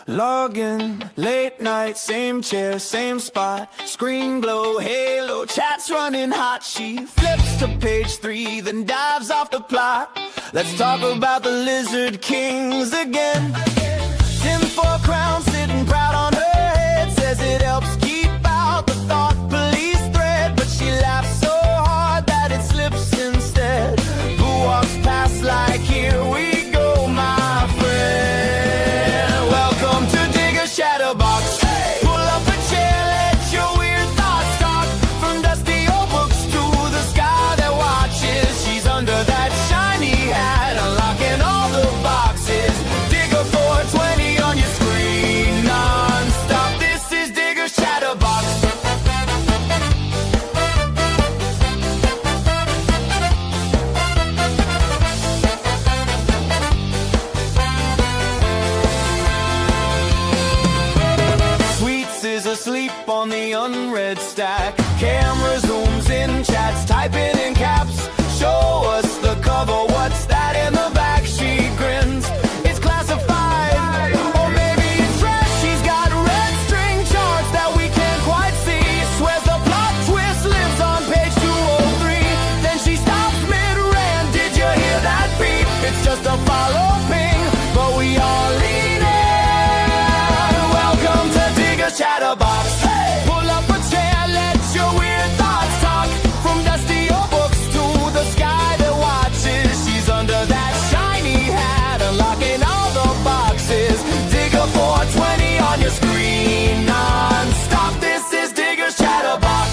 Login, late night, same chair, same spot. Screen glow, halo, chat's running hot. She flips to page 3, then dives off the plot. Let's talk about the Lizard Kings again. Tin foil crown sitting proud on her head. Says it helps keep out the thought police thread. But she laughs so hard that it slips instead. Who walks past like, here we go, my friend. Welcome to Digger's Chatterbox. Hey! Pull up a chair, let your weird thoughts talk. From dusty old books to the sky that watches. She's under that shiny hat, unlocking all the boxes. Digger 420 on your screen non-stop. This is Digger's Chatterbox. Sweets is asleep on the unread stack. Camera zooms in, chats typing in caps. Show us the cover, what's that in the back? She grins, it's classified. Or maybe it's trash. She's got red string charts that we can't quite see. Swears the plot twist lives on page 203. Then she stops mid-rant. Did you hear that beep? It's just a follow ping, but we all lean in. Welcome to Digger's Chatterbox. Hey! Pull up a chair, let your weird thoughts talk. From dusty old books to the sky that watches. She's under that shiny hat, unlocking all the boxes. Digger 420 on your screen non-stop. This is Digger's Chatterbox.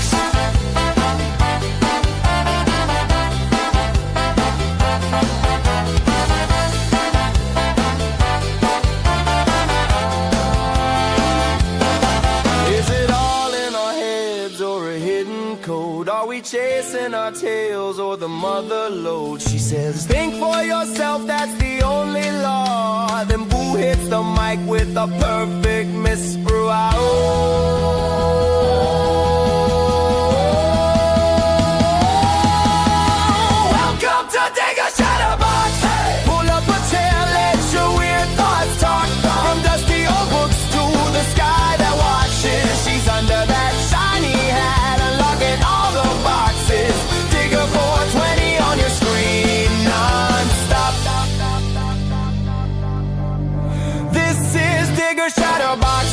Is it all in our heads or a hidden code? Are we chasing our tails or the mother lode? She says, think for yourself, that's the only law. Then Boo hits the mic with a perfect misbrew. Welcome to Digger's Chatterbox. Hey! Pull up a chair, let your weird thoughts talk. From dusty old books to the sky that watches. She's under that shiny hat, unlocking all the boxes. Digger 420 on your screen non-stop. This is Digger's Chatterbox.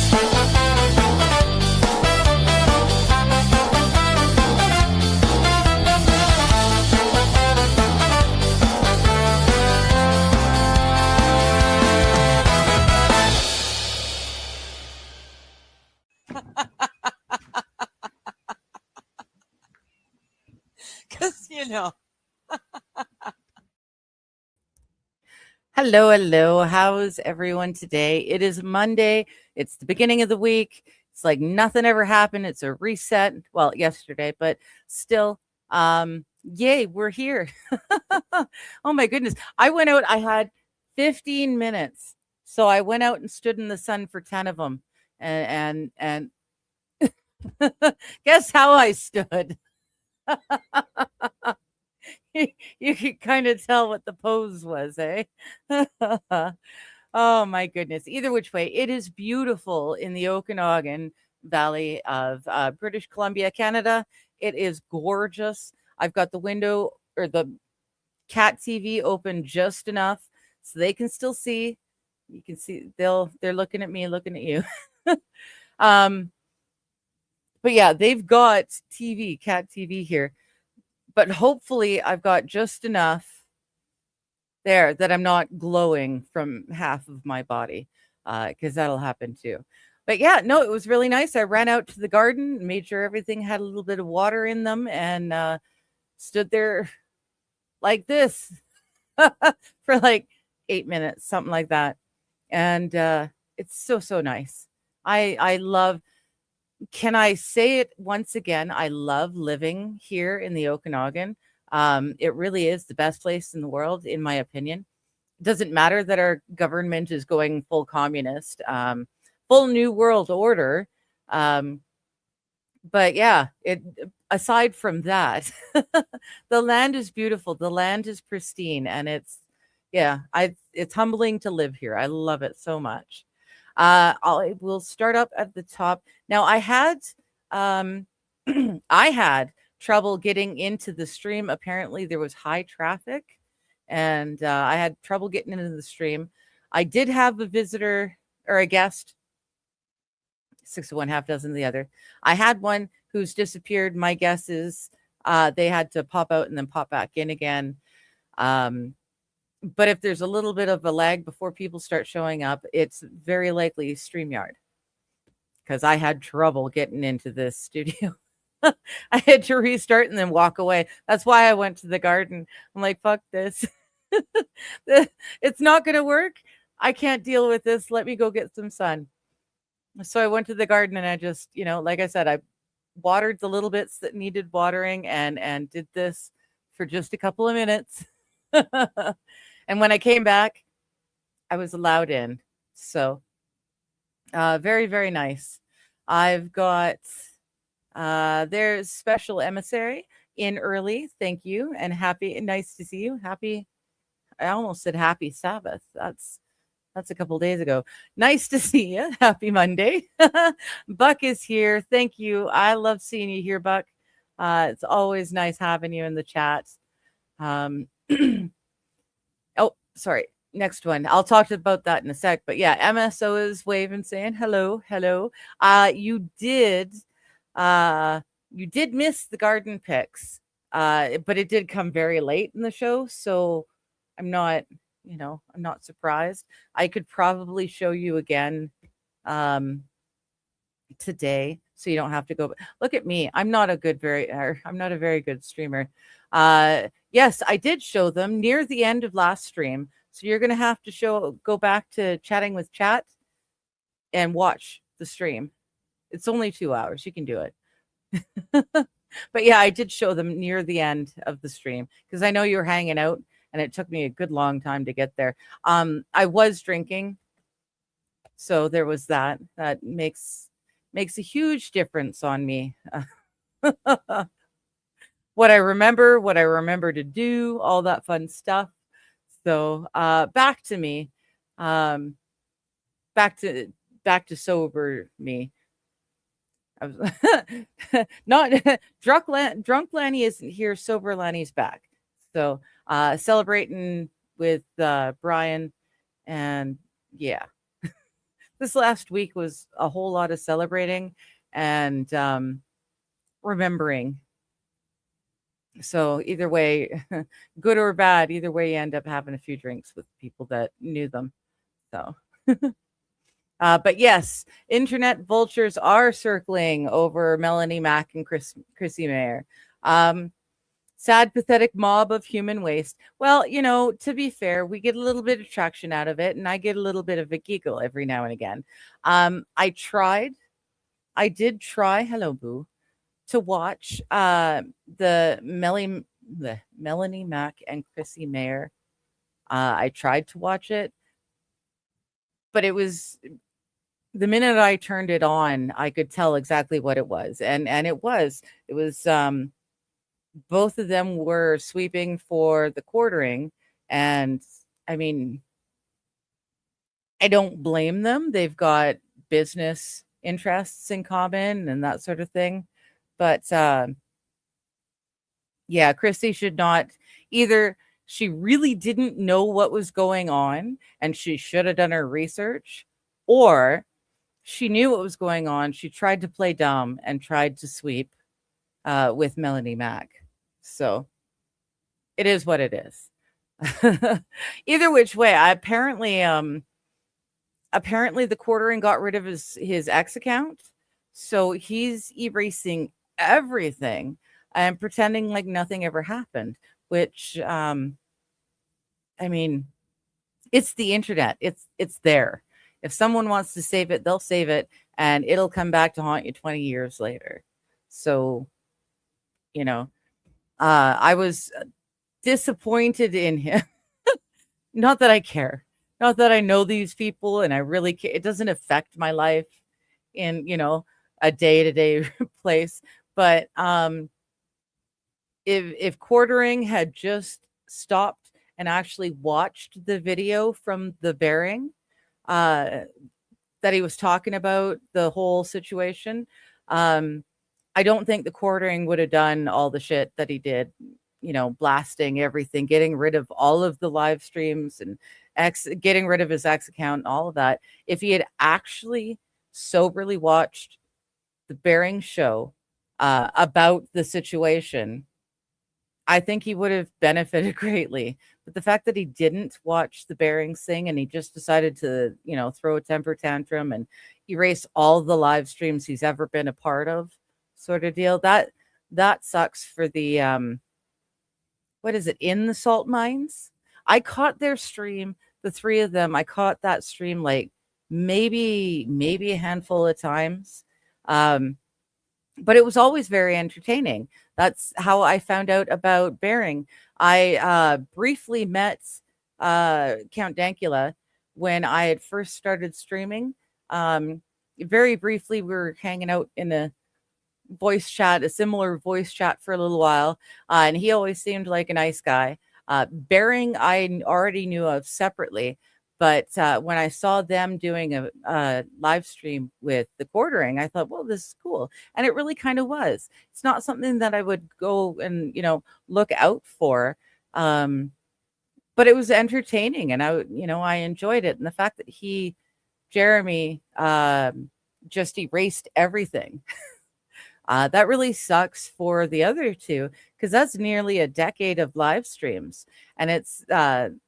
Because, Hello, hello. How's everyone today? It is Monday. It's the beginning of the week. It's like nothing ever happened. It's a reset. Well, yesterday, but still, yay, we're here. Oh my goodness. I went out, I had 15 minutes. So I went out and stood in the sun for 10 of them. And guess how I stood? You could kind of tell what the pose was, eh? Oh my goodness. Either which way, it is beautiful in the Okanagan Valley of British Columbia, Canada. It is gorgeous. I've got the window or the cat TV open just enough so they can still see. You can see they're looking at me, looking at you. But yeah, they've got TV, cat TV here. But hopefully I've got just enough there that I'm not glowing from half of my body, because that'll happen too. But yeah, no, it was really nice. I ran out to the garden, made sure everything had a little bit of water in them, and stood there like this for like 8 minutes, something like that. And it's so nice. I love, can I say it once again? I love living here in the Okanagan. It really is the best place in the world, in my opinion. It doesn't matter that our government is going full communist, full new world order. But yeah, aside from that, the land is beautiful. The land is pristine, and it's humbling to live here. I love it so much. We'll start up at the top. Now, I had um, I had trouble getting into the stream. Apparently, there was high traffic, and I had trouble getting into the stream. I did have a visitor or a guest, 6 of one, half dozen of the other. I had one who's disappeared. My guess is they had to pop out and then pop back in again. But if there's a little bit of a lag before people start showing up, it's very likely StreamYard, because I had trouble getting into this studio. I had to restart and then walk away. That's why I went to the garden. I'm like, fuck this. It's not going to work. I can't deal with this. Let me go get some sun. So I went to the garden and I just, like I said, I watered the little bits that needed watering and did this for just a couple of minutes. And when I came back, I was allowed in. So very, very nice. I've got there's special emissary in early. Thank you. And nice to see you. I almost said happy Sabbath. That's a couple days ago. Nice to see you. Happy Monday. Buck is here. Thank you. I love seeing you here, Buck. It's always nice having you in the chat. Oh, sorry. Next one. I'll talk about that in a sec. But yeah, MSO is waving, saying hello, hello. You did miss the garden pics, but it did come very late in the show, so I'm not surprised. I could probably show you again today, so you don't have to go. Look at me. I'm not a very good streamer. Yes, I did show them near the end of last stream. So you're going to have to go back to chatting with chat and watch the stream. It's only 2 hours. You can do it. But yeah, I did show them near the end of the stream because I know you were hanging out and it took me a good long time to get there. I was drinking. So there was that. That makes a huge difference on me. What I remember to do, all that fun stuff. So back to me, back to sober me. I was not drunk Lanny isn't here. Sober Lanny's back. So celebrating with Brian, and yeah, this last week was a whole lot of celebrating and remembering. So either way, good or bad, either way, you end up having a few drinks with people that knew them. So, but yes, internet vultures are circling over Melanie Mack and Chrissy Mayer. Sad, pathetic mob of human waste. Well, to be fair, we get a little bit of traction out of it, and I get a little bit of a giggle every now and again. I did try. Hello, Boo. To watch the Melanie Mack and Chrissy Mayer. I tried to watch it, but it was the minute I turned it on, I could tell exactly what it was, and it was both of them were sweeping for the quartering, and I mean, I don't blame them. They've got business interests in common and that sort of thing. But yeah, Chrissy should not either. She really didn't know what was going on and she should have done her research, or she knew what was going on. She tried to play dumb and tried to sweep with Melanie Mack. So it is what it is. Either which way, apparently the quartering got rid of his X account. So he's erasing everything and pretending like nothing ever happened, which I mean, it's the internet. It's there. If someone wants to save it, they'll save it and it'll come back to haunt you 20 years later. So, I was disappointed in him. Not that I care. Not that I know these people and I really care. It doesn't affect my life in, a day-to-day place. But if quartering had just stopped and actually watched the video from the bearing, that that he was talking about the whole situation. Um, I don't think the quartering would have done all the shit that he did, blasting everything, getting rid of all of the live streams and getting rid of his X account and all of that. If he had actually soberly watched the Bering show about the situation, I think he would have benefited greatly. But the fact that he didn't watch the Bearings thing and he just decided to, throw a temper tantrum and erase all the live streams he's ever been a part of, sort of deal, that sucks for the what is it, in the salt mines? I caught their stream, the three of them. I caught that stream like maybe a handful of times. But it was always very entertaining. That's how I found out about Bering. I briefly met Count Dankula when I had first started streaming. Very briefly, we were hanging out in a similar voice chat for a little while, and he always seemed like a nice guy. Bering, I already knew of separately, but when I saw them doing a live stream with the quartering, I thought, well, this is cool. And it really kind of was. It's not something that I would go and, look out for. But it was entertaining and I enjoyed it. And the fact that Jeremy, just erased everything. That really sucks for the other two because that's nearly a decade of live streams. And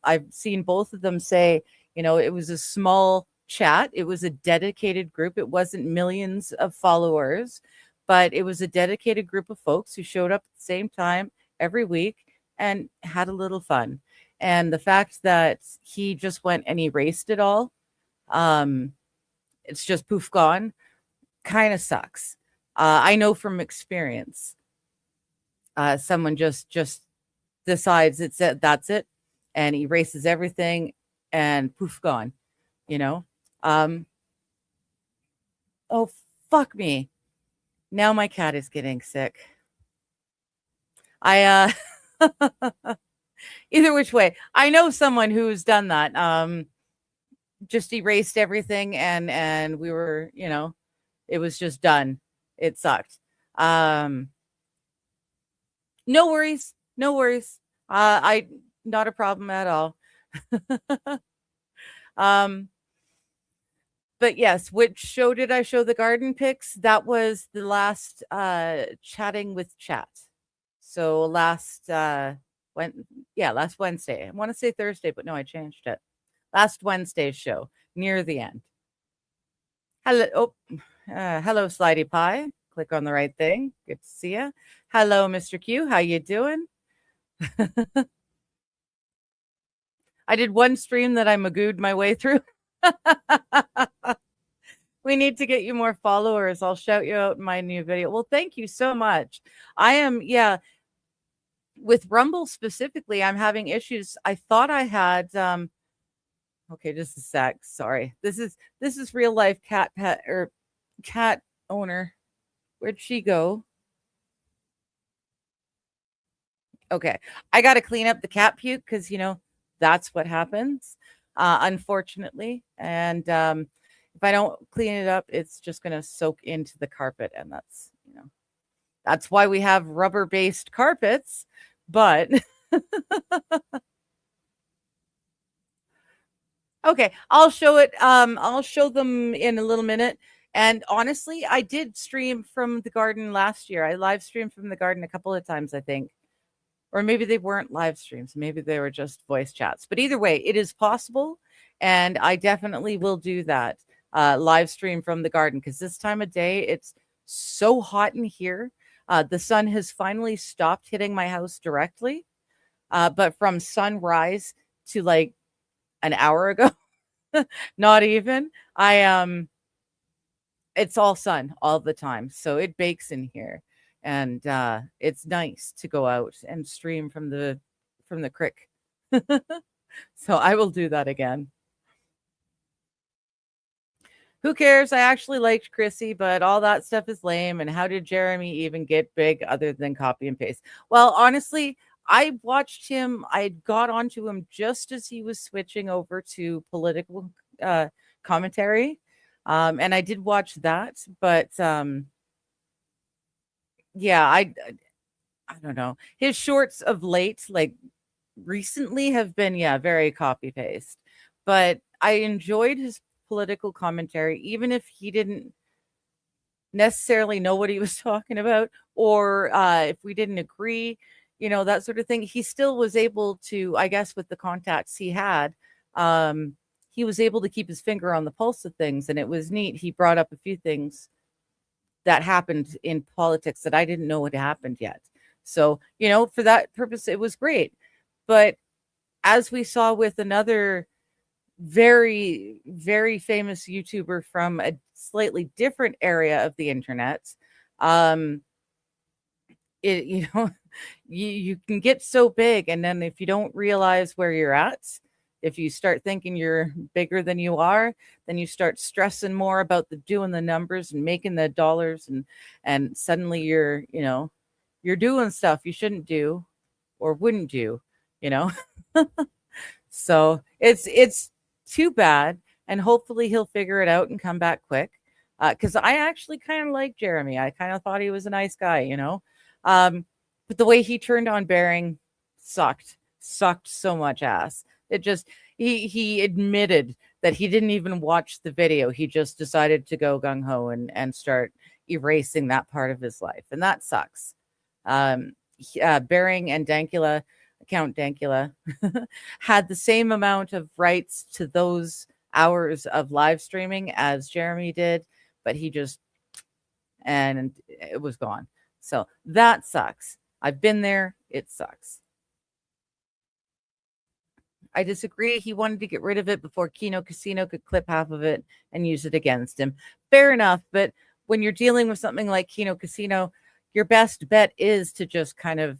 I've seen both of them say, it was a small chat. It was a dedicated group. It wasn't millions of followers, but it was a dedicated group of folks who showed up at the same time every week and had a little fun. And the fact that he just went and erased it all, it's just poof gone, kind of sucks. I know from experience, someone just decides that's it, and erases everything, and poof, gone. Oh, fuck me! Now my cat is getting sick. I either which way, I know someone who's done that. Just erased everything, and we were, it was just done. It sucked. No worries. No worries. I not a problem at all. But yes, which show did I show the garden pics? That was the last chatting with chat. So last Wednesday. I want to say Thursday, but no, I changed it. Last Wednesday's show near the end. Hello, hello, Slidey Pie. Click on the right thing. Good to see you. Hello, Mr. Q. How you doing? I did one stream that I magooed my way through. We need to get you more followers. I'll shout you out in my new video. Well, thank you so much. I am, with Rumble specifically, I'm having issues. I thought I had, okay, just a sec. Sorry. This is real life cat pet or cat owner. Where'd she go? Okay. I got to clean up the cat puke because, that's what happens, unfortunately. And if I don't clean it up, it's just going to soak into the carpet. And that's why we have rubber-based carpets. But okay, I'll show it. I'll show them in a little minute. And honestly, I did stream from the garden last year. I live streamed from the garden a couple of times, I think. Or maybe they weren't live streams. Maybe they were just voice chats. But either way, it is possible. And I definitely will do that live stream from the garden because this time of day, it's so hot in here. The sun has finally stopped hitting my house directly. But from sunrise to like an hour ago, not even, it's all sun all the time. So it bakes in here. And it's nice to go out and stream from the crick. So I will do that again. Who cares? I actually liked Chrissy, but all that stuff is lame. And how did Jeremy even get big other than copy and paste? Well, honestly, I watched him. I got onto him just as he was switching over to political commentary. And I did watch that, but yeah, I don't know. His shorts of late, like recently, have been, yeah, very copy paste. But I enjoyed his political commentary, even if he didn't necessarily know what he was talking about, or if we didn't agree, that sort of thing. He still was able to, I guess, with the contacts he had, um, he was able to keep his finger on the pulse of things, and it was neat. He brought up a few things that happened in politics that I didn't know had happened yet. So, for that purpose, it was great. But as we saw with another very, very famous YouTuber from a slightly different area of the internet, um, it, you can get so big, and then if you don't realize where you're at, if you start thinking you're bigger than you are, then you start stressing more about doing the numbers and making the dollars, and suddenly you're doing stuff you shouldn't do or wouldn't do, you know. So it's too bad, and hopefully he'll figure it out and come back quick. Because I actually kind of like Jeremy. I kind of thought he was a nice guy. But the way he turned on Bering sucked so much ass. It just he admitted that he didn't even watch the video. He just decided to go gung ho and start erasing that part of his life, and that sucks. Bering and Dankula, Count Dankula, had the same amount of rights to those hours of live streaming as Jeremy did, but and it was gone. So that sucks. I've been there. It sucks. I disagree. He wanted to get rid of it before Kino Casino could clip half of it and use it against him. Fair enough. But when you're dealing with something like Kino Casino, your best bet is to just kind of,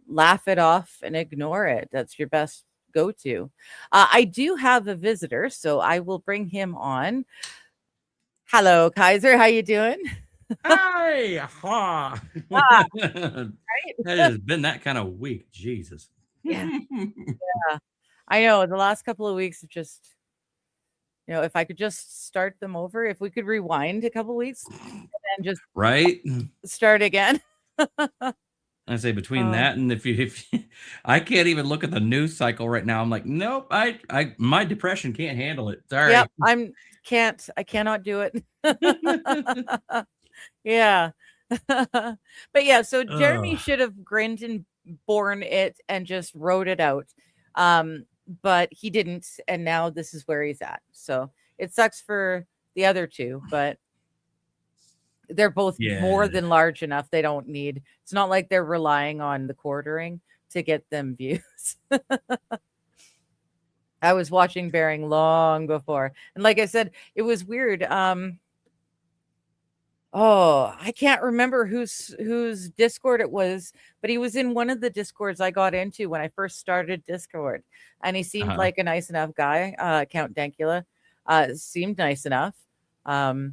laugh it off and ignore it. That's your best go-to. I do have a visitor, so I will bring him on. Hello, Kaiser. How you doing? Hi. Ha. Right? It has been that kind of week. Jesus. Yeah. Yeah. I know the last couple of weeks have just, if I could just start them over, if we could rewind a couple weeks and then just right start again. I say between that and if I can't even look at the news cycle right now. I'm like, nope, I my depression can't handle it. Sorry. Yep, I cannot do it. Yeah. But yeah, so Jeremy should have grinned and borne it and just wrote it out. But he didn't, and now this is where he's at. So it sucks for the other two, but they're both more than large enough. They don't need, it's not like they're relying on the quartering to get them views. I was watching Bering long before. And like I said, it was weird. I can't remember whose Discord it was, but he was in one of the Discords I got into when I first started Discord. And he seemed like a nice enough guy. Count Dankula seemed nice enough. And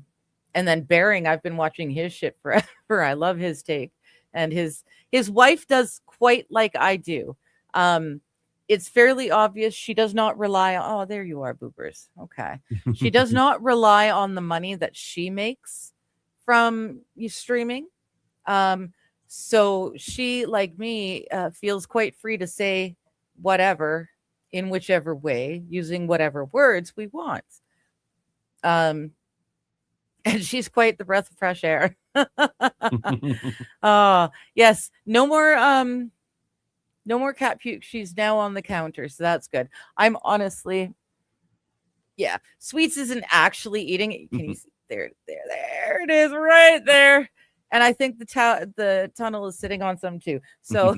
then Bering, I've been watching his shit forever. I love his take. And his wife does quite like I do. It's fairly obvious she does not rely on, oh, there you are, boopers. Okay. She does not rely on the money that she makes from you streaming. So she, like me, feels quite free to say whatever in whichever way, using whatever words we want. And she's quite the breath of fresh air. Yes, no more cat puke. She's now on the counter, so that's good. I'm honestly, yeah, Sweets isn't actually eating it. Can you see? There it is, right there. And I think the tunnel is sitting on some too. So,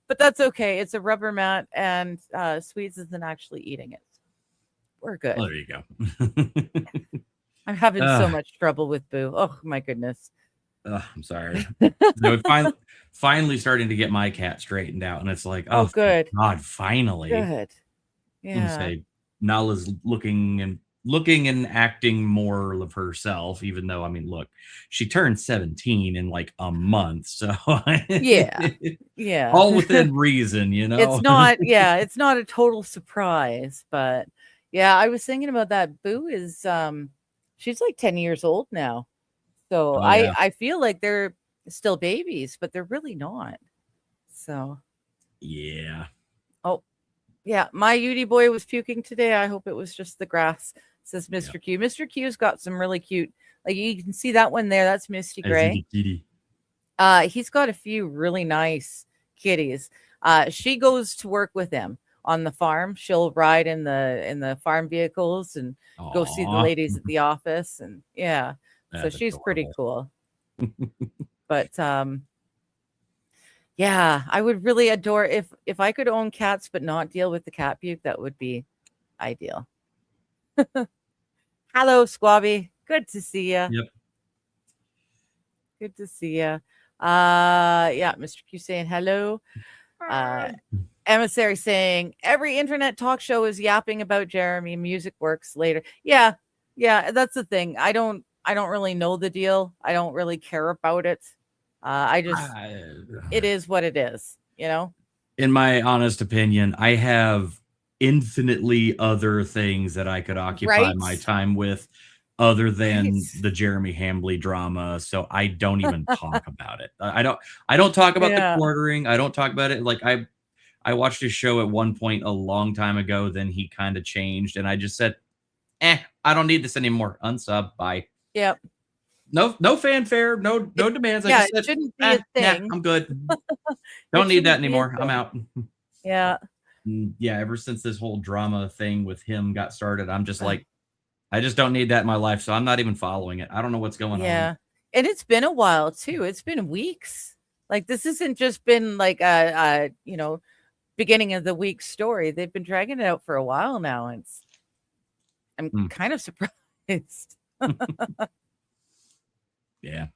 but that's okay. It's a rubber mat, and Sweets isn't actually eating it. We're good. Well, there you go. I'm having so much trouble with Boo. Oh my goodness. I'm sorry. So finally starting to get my cat straightened out, and it's like, oh, good. God, finally. Good. Yeah. Say Nala's looking and acting more of herself, even though, I mean, look, she turned 17 in like a month. So yeah. All within reason, It's not a total surprise, but yeah, I was thinking about that. Boo is She's like 10 years old now. So Oh yeah. I feel like they're still babies, but they're really not. So, Yeah. oh, yeah, my Udi boy was puking today. I hope it was just the grass, says Mr. Q. Mr. Q's got some really cute, like you can see that one there. That's Misty Gray. He's got a few really nice kitties. She goes to work with him on the farm. She'll ride in the farm vehicles and go see the Aw. ladies at the office. And yeah, so That's she's pretty adorable. cool. But yeah, I would really adore if I could own cats but not deal with the cat puke. That would be ideal. Hello, Squabby. Good to see you. Yep. Good to see you. Yeah, Mr. Q saying hello. Emissary saying every internet talk show is yapping about Jeremy. Music works later. Yeah, that's the thing. I don't really know the deal. I don't really care about it. I just it is what it is, you know. In my honest opinion, I have infinitely other things that I could occupy my time with other than the Jeremy Hambly drama. So I don't even talk about it. I don't talk about the quartering. I don't talk about it. Like I watched his show at one point a long time ago. Then he kind of changed, and I just said, I don't need this anymore. Unsub. Bye. Yep. No fanfare. No demands. Yeah, I just said, it shouldn't be a thing. I'm good. Don't need that anymore. I'm out. Yeah. Yeah. Ever since this whole drama thing with him got started, I'm just like, I just don't need that in my life. So I'm not even following it. I don't know what's going on. Yeah. And it's been a while too. It's been weeks. Like this hasn't just been like a beginning of the week story. They've been dragging it out for a while now. And I'm kind of surprised. Yeah.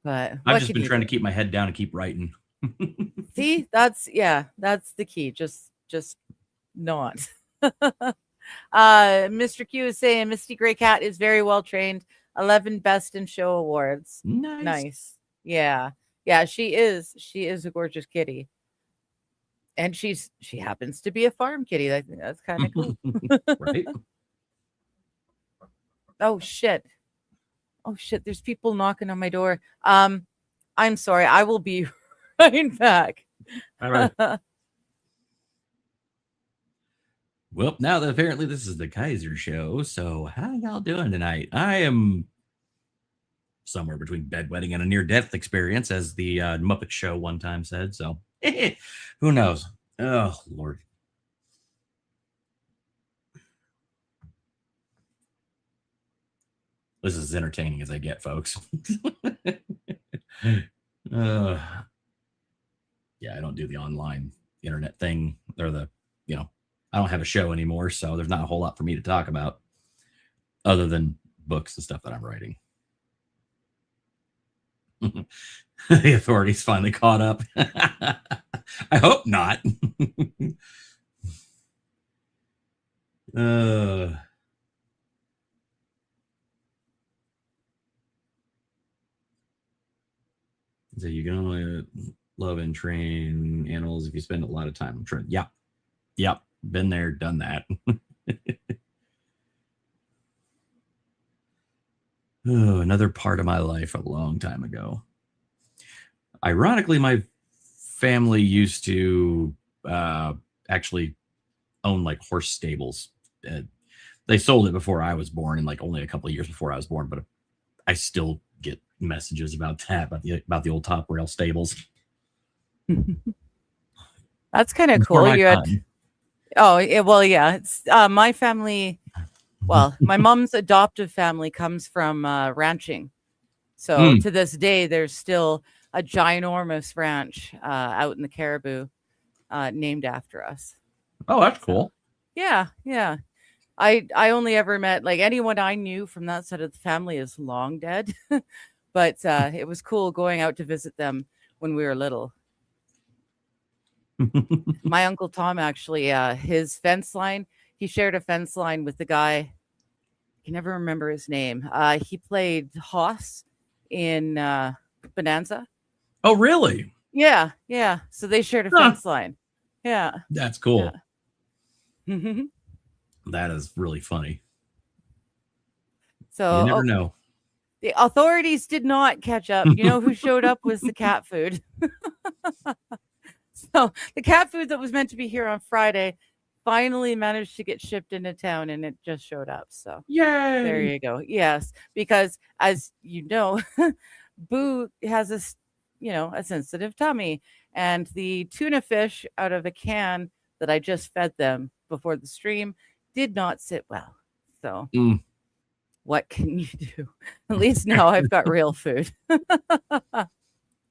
But I've just been trying to keep my head down and keep writing. See, that's the key. Just not. Mr. Q is saying Misty Gray Cat is very well trained. 11 Best in Show awards. Nice. Yeah. She is a gorgeous kitty, and she happens to be a farm kitty. I think that's kind of cool. Right. Oh shit. There's people knocking on my door. I'm sorry. I will be right back. All right. Well, now that apparently this is the Kaiser show, so how y'all doing tonight? I am somewhere between bedwetting and a near-death experience, as the Muppet Show one time said. So who knows? Oh, Lord. This is as entertaining as I get, folks. Yeah, I don't do the online internet thing or I don't have a show anymore, so there's not a whole lot for me to talk about other than books and stuff that I'm writing. The authorities finally caught up. I hope not. So you can only love and train animals if you spend a lot of time training. Yep. Been there, done that. Oh, another part of my life a long time ago. Ironically, my family used to actually own like horse stables. They sold it before I was born, and like only a couple of years before I was born, but I still get messages about that, about the old Top Rail stables. That's kind of cool. You had it's my family. Well, my mom's adoptive family comes from ranching. So to this day, there's still a ginormous ranch out in the Caribou named after us. Oh, that's cool. Yeah. I only ever met, like, anyone I knew from that side of the family is long dead. But it was cool going out to visit them when we were little. My Uncle Tom, actually, his fence line, he shared a fence line with the guy. I can never remember his name. He played Hoss in Bonanza. Oh, really? Yeah. So they shared a fence line. Yeah. That's cool. Yeah. That is really funny. So You never know. the authorities did not catch up. You know who showed up was the cat food. So the cat food that was meant to be here on Friday finally managed to get shipped into town, and it just showed up. So there Yay! you go. Yes, because as you know, Boo has a sensitive tummy, and the tuna fish out of a can that I just fed them before the stream did not sit well. So what can you do? At least now I've got real food.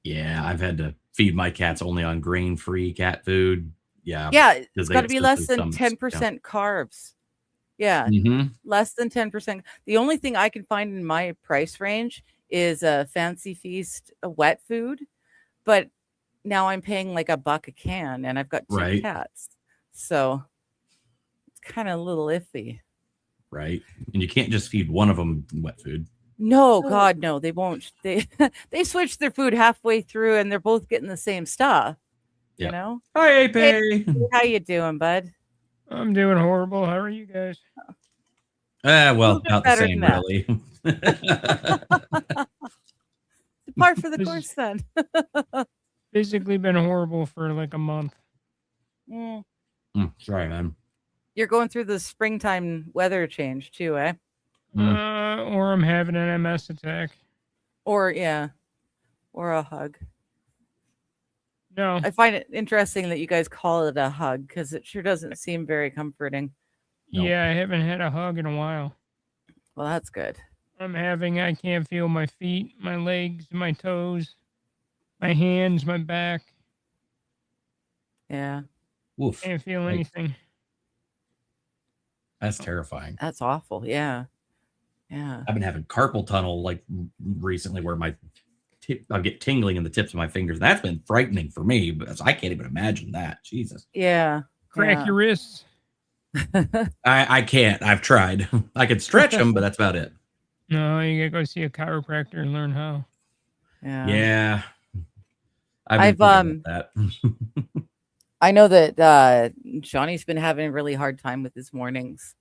Yeah, I've had to feed my cats only on grain-free cat food. Yeah. Yeah, Because it's they got to got be less sensitive than stomachs. Yeah. 10% carbs. Yeah, less than 10%. The only thing I can find in my price range is a Fancy Feast, a wet food, but now I'm paying like $1 a can, and I've got 2 Right. cats, so it's kind of a little iffy. Right. And you can't just feed one of them wet food. No, God, no, they won't. They they switch their food halfway through, and they're both getting the same stuff. You Yep. know? Hi, Ape. Hey, how you doing, bud? I'm doing horrible. How are you guys? Well, little bit about the better same, than that. really. Par for the This course, is- then. Basically been horrible for like a month. Mm. Sorry, man. You're going through the springtime weather change too, eh? Or I'm having an MS attack. Or or a hug. No. I find it interesting that you guys call it a hug because it sure doesn't seem very comforting. Nope. Yeah, I haven't had a hug in a while. Well, that's good. I can't feel my feet, my legs, my toes, my hands, my back. Yeah, Oof. Can't feel Like, anything. that's terrifying. that's awful. Yeah. Yeah. I've been having carpal tunnel like recently where I get tingling in the tips of my fingers. That's been frightening for me, but I can't even imagine that. Jesus. Yeah. Crack your wrists. I can't. I've tried. I could stretch them, but that's about it. No, you gotta go see a chiropractor and learn how. Yeah. I've been thinking about that. I know that Johnny's been having a really hard time with his mornings.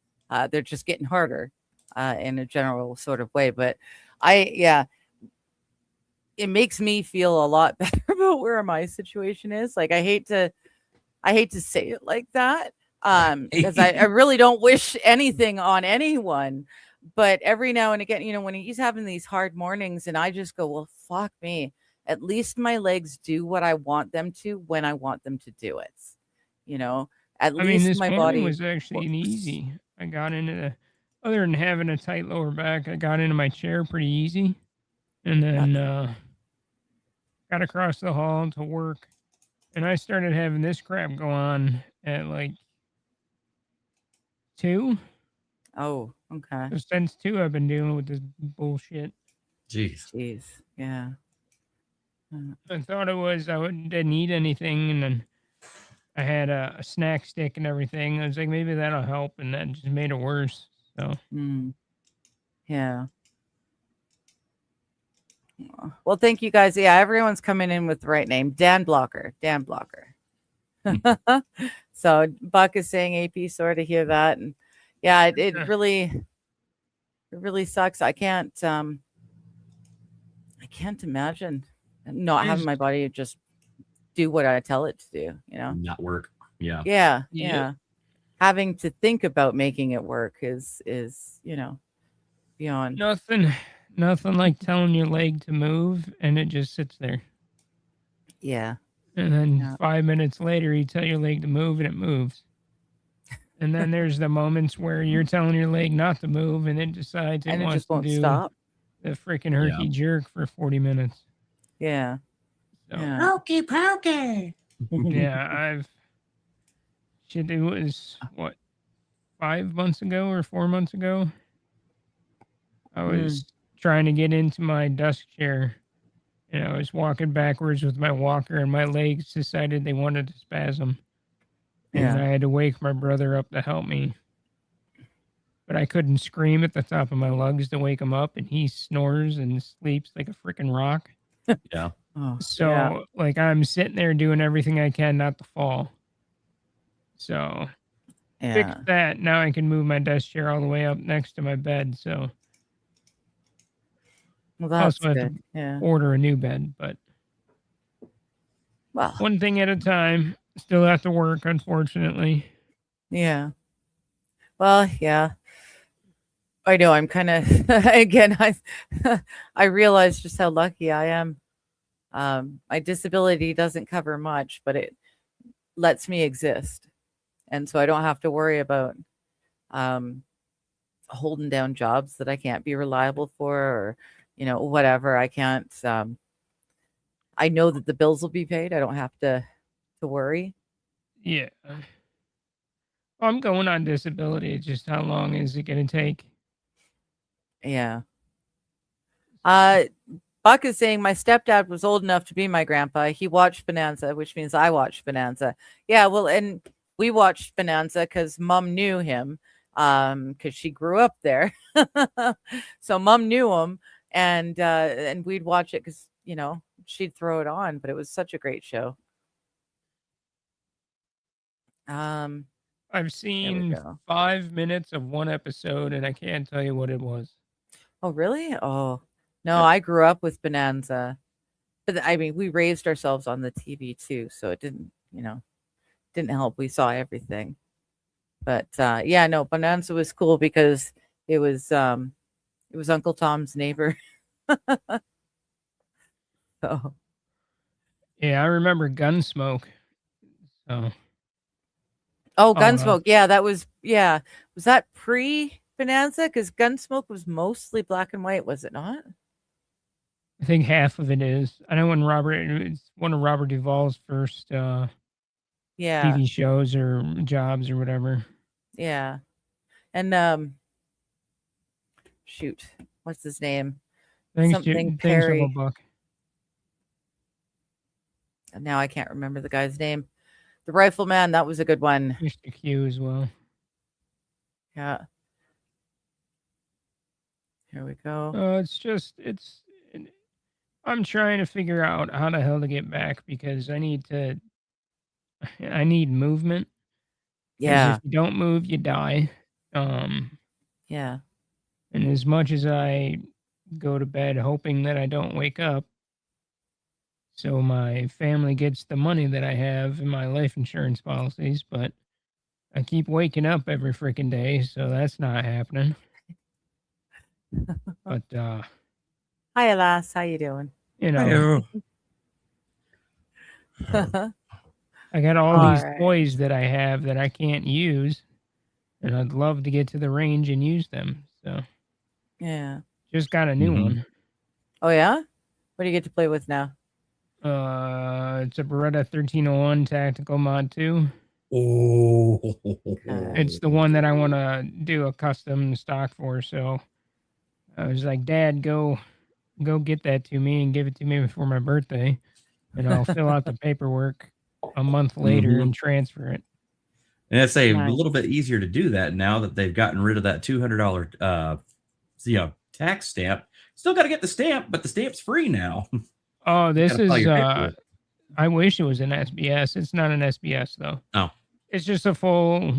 They're just getting harder in a general sort of way. But it makes me feel a lot better about where my situation is. Like I hate to say it like that because I really don't wish anything on anyone. But every now and again, when he's having these hard mornings and I just go, well, fuck me. At least my legs do what I want them to when I want them to do it. At least this my morning body was actually easy. I got into other than having a tight lower back, I got into my chair pretty easy. And then got across the hall to work. And I started having this crap go on at like 2. Oh, okay. So since 2, I've been dealing with this bullshit. Jeez. Yeah. I thought I didn't eat anything, and then I had a snack stick and everything. I was like, maybe that'll help, and that just made it worse. So, Yeah. Well, thank you guys. Yeah, everyone's coming in with the right name. Dan Blocker. So Buck is saying AP, sorry to hear that. And yeah, it really sucks. I can't imagine not having my body just do what I tell it to do, Not work. Yeah. Yeah. Having to think about making it work is beyond. Nothing like telling your leg to move and it just sits there. Yeah. And then 5 minutes later, you tell your leg to move and it moves. And then there's the moments where you're telling your leg not to move and it decides it wants just won't to do stop. the freaking herky jerk for 40 minutes. Yeah. So, Pokey. yeah, it was 5 months ago or 4 months ago. I was trying to get into my desk chair and I was walking backwards with my walker and my legs decided they wanted to spasm. And I had to wake my brother up to help me. But I couldn't scream at the top of my lungs to wake him up, and he snores and sleeps like a freaking rock. Yeah. So, I'm sitting there doing everything I can not to fall. So, fix that. Now I can move my desk chair all the way up next to my bed. So, Well, that's also have good. to Yeah. order a new bed, but Well, one thing at a time. Still have to work, unfortunately. yeah. Well, yeah. I know. I'm kind of again. I realize just how lucky I am. My disability doesn't cover much, but it lets me exist, and so I don't have to worry about um, holding down jobs that I can't be reliable for, or whatever. I can't. I know that the bills will be paid. I don't have to worry. Yeah. I'm going on disability. It's just how long is it going to take? Yeah. Uh, Buck is saying my stepdad was old enough to be my grandpa. He watched Bonanza, which means I watched Bonanza. Yeah, well, and we watched Bonanza because Mom knew him, because she grew up there. So Mom knew him, and we'd watch it because she'd throw it on. But it was such a great show. Um, I've there we seen go. 5 minutes of one episode, and I can't tell you what it was. Oh, really? Oh, no, I grew up with Bonanza. But I mean, we raised ourselves on the TV too, so it didn't help. We saw everything. But yeah, no, Bonanza was cool because it was Uncle Tom's neighbor. So Yeah, I remember Gunsmoke. So, oh, oh, Gunsmoke. Yeah, that was Was that pre Bonanza? Because Gunsmoke was mostly black and white, was it not? I think half of it is. I know it's one of Robert Duvall's first Yeah, TV shows or jobs or whatever. yeah. And shoot, what's his name? Something Thanks, Uncle Perry. Buck. Now I can't remember the guy's name. The Rifleman, that was a good one. Mr. Q as well. Yeah. Here we go. I'm trying to figure out how the hell to get back because I need movement. Because if Yeah. you don't move, you die. Um, Yeah. and as much as I go to bed hoping that I don't wake up, so my family gets the money that I have in my life insurance policies, but I keep waking up every freaking day, so that's not happening. But Hi, Alas. How you doing? I got all All these right. toys that I have that I can't use, and I'd love to get to the range and use them. So Yeah. just got a new Mhm. one. Oh yeah. What do you get to play with now? It's a Beretta 1301 Tactical Mod 2. Oh, It's the one that I want to do a custom stock for. So I was like, Dad, go get that to me and give it to me before my birthday, and I'll fill out the paperwork a month later and transfer it. And it's a Nice. little bit easier to do that now that they've gotten rid of that $200 tax stamp. Still got to get the stamp, but the stamp's free now. Oh, this Gotta file is your paperwork. I wish it was an SBS. It's not an SBS though. Oh. It's just a full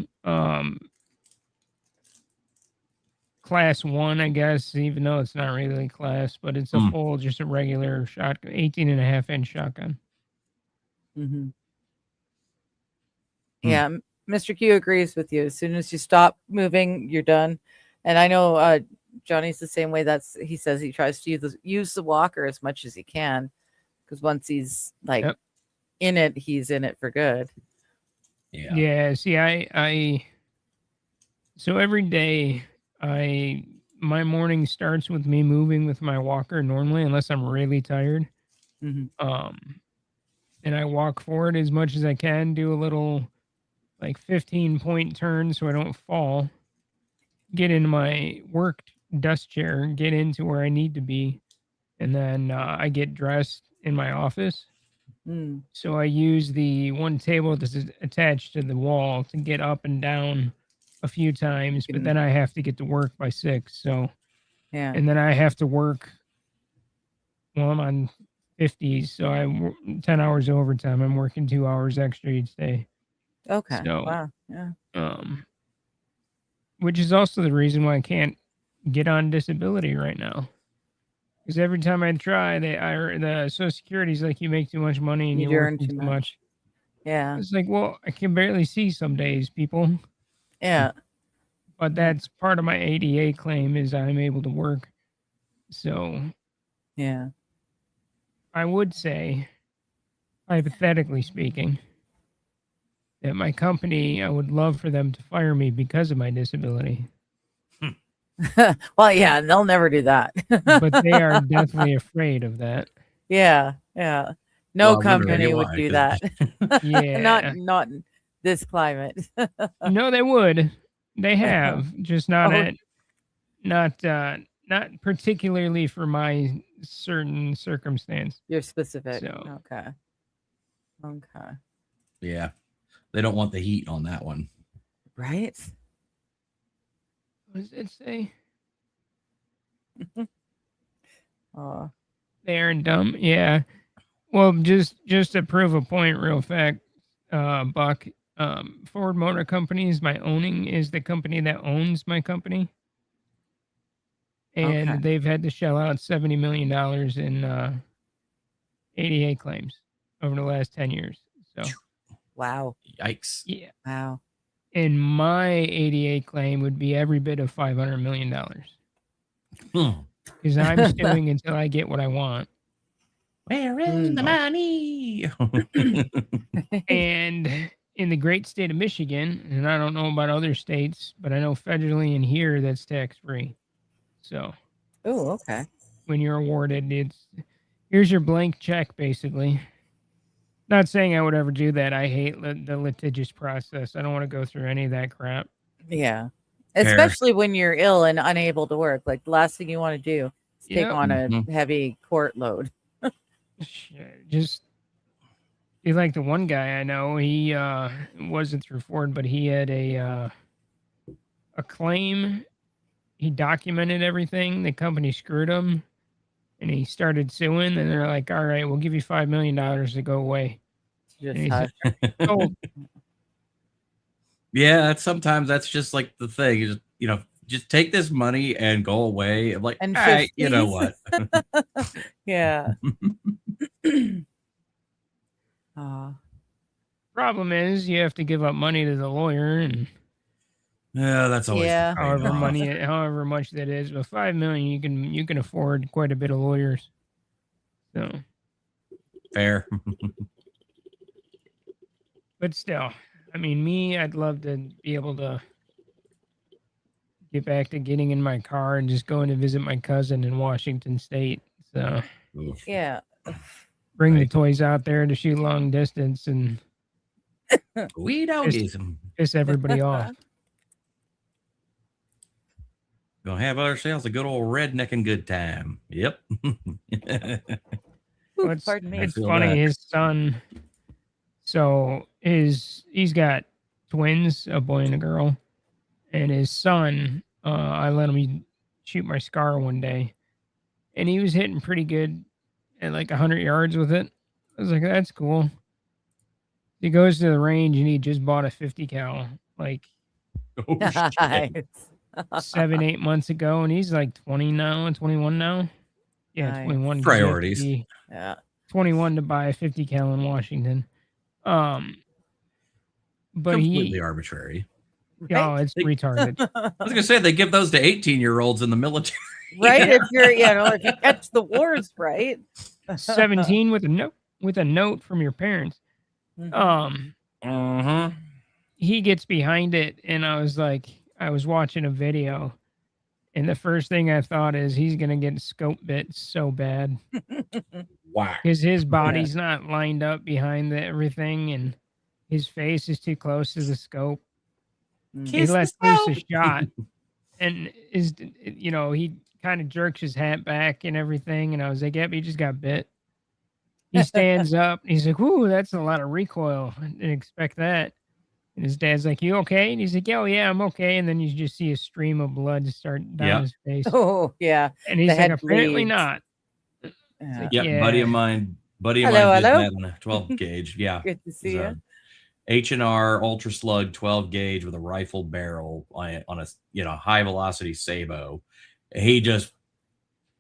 class 1, I guess, even though it's not really class, but it's a full, just a regular shotgun, 18.5-inch shotgun. Mm-hmm. Yeah, Mr. Q agrees with you. As soon as you stop moving, you're done. And I know Johnny's the same way. He says he tries to use the walker as much as he can, because once he's like in it, he's in it for good. Yeah. Yeah. See, I so every day my morning starts with me moving with my walker normally, unless I'm really tired. Mm-hmm. And I walk forward as much as I can, do a little like 15-point turn so I don't fall, get in my work desk chair, get into where I need to be, and then I get dressed in my office. So I use the one table that's attached to the wall to get up and down a few times, but then I have to get to work by 6. So yeah, and then I have to work. Well, I'm on 50s, so I'm 10 hours overtime. I'm working 2 hours extra each day. Okay. So, wow. Yeah. Which is also the reason why I can't get on disability right now. Because every time I try, the Social Security's like, you make too much money and You you're earn working too too much. much. Yeah. It's like, well, I can barely see some days, people. Yeah. But that's part of my ADA claim is I'm able to work. So Yeah. I would say, hypothetically speaking, that my company, I would love for them to fire me because of my disability. Well, yeah, they'll never do that. But they are definitely afraid of that. Yeah. Yeah. No Well, I wonder company would why, do 'cause- that. Yeah. Not in this climate. No, they would. They have, just not Oh. at not particularly for my certain circumstance. You're specific. So Okay. Okay. Yeah. They don't want the heat on that one. Right? what does it say? Oh. They are dumb. Yeah. Well, just to prove a point, real fact, Buck. Ford Motor Company is the company that owns my company, and Okay. they've had to shell out $70 million in ADA claims over the last 10 years. So, Wow. Yikes. yeah. Wow. And my ADA claim would be every bit of $500 million because I'm suing until I get what I want. Where is the money? And in the great state of Michigan, and I don't know about other states, but I know federally in here that's tax free. So, Oh, okay. when you're awarded, here's your blank check, basically. Not saying I would ever do that. I hate the litigious process. I don't want to go through any of that crap. Yeah. Fair. Especially when you're ill and unable to work. Like the last thing you want to do is take Yep. on a heavy court load. Just be like the one guy I know. He wasn't through Ford, but he had a claim. He documented everything. The company screwed him, and he started suing. And they're like, "All right, we'll give you $5 million to go away." Just And he's hush. told, Yeah, sometimes that's just like the thing. Just take this money and go away. I'm like, And all right, you know please. what? Yeah. problem is, you have to give up money to the lawyer, and Yeah, that's always Yeah. the trade-off. however much that is. But $5 million, you can afford quite a bit of lawyers. So, Fair. but still, I mean, I'd love to be able to get back to getting in my car and just going to visit my cousin in Washington State. So, Yeah. bring the Right. toys out there to shoot long distance and We don't use them. piss everybody off. Gonna have ourselves a good old rednecking good time. Yep. Ooh, It's pardon me. it's feel funny. that. His son, so he's got twins, a boy and a girl, and his son, I let him shoot my Scar one day, and he was hitting pretty good at like 100 yards with it. I was like, that's cool. He goes to the range and he just bought a 50 cal like Oh, shit. 7-8 months ago, and he's like 20 now and 21 now. Yeah, Nice. 21. Priorities. 50, Yeah. 21 to buy a 50 cal in Washington. But Completely arbitrary. oh, it's retarded. I was gonna say they give those to 18-year-olds in the military. Right? If you're, if you catch the wars, right? 17 with a note from your parents. Mhm. He gets behind it, and I was watching a video, and the first thing I thought is he's gonna get scope bit so bad Wow. because his body's not lined up behind everything, and his face is too close to the scope. He lets loose a shot, and he kind of jerks his hat back and everything, and I was like, "Yep, he just got bit." He stands up. He's like, "Ooh, that's a lot of recoil. I didn't expect that." And his dad's like, "You okay?" And he's like, "Oh yeah, I'm okay." And then you just see a stream of blood start down his face. Oh, yeah. And he's The like, head "Apparently bleeds. not." Yeah. like, Yep, Yeah. buddy of mine did Hello. that on a 12 gauge. Yeah. Good to see you. H&R Ultra Slug 12 gauge with a rifle barrel on a high velocity Sabo. He just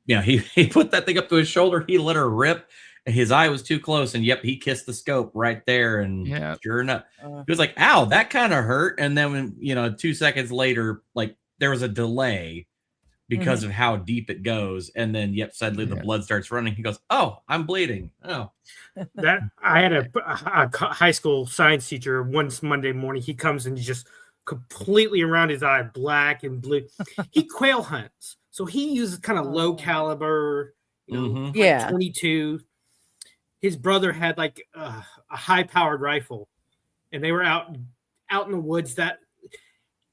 he put that thing up to his shoulder. He let her rip. His eye was too close, and yep, he kissed the scope right there. And sure enough, he was like, "Ow, that kind of hurt." And then when 2 seconds later, like there was a delay because of how deep it goes, and then suddenly the blood starts running. He goes, "Oh, I'm bleeding." Oh, that I had a high school science teacher once Monday morning. He comes and just completely around his eye, black and blue. He quail hunts, so he uses kind of low caliber, 22. His brother had like a high powered rifle, and they were out in the woods. That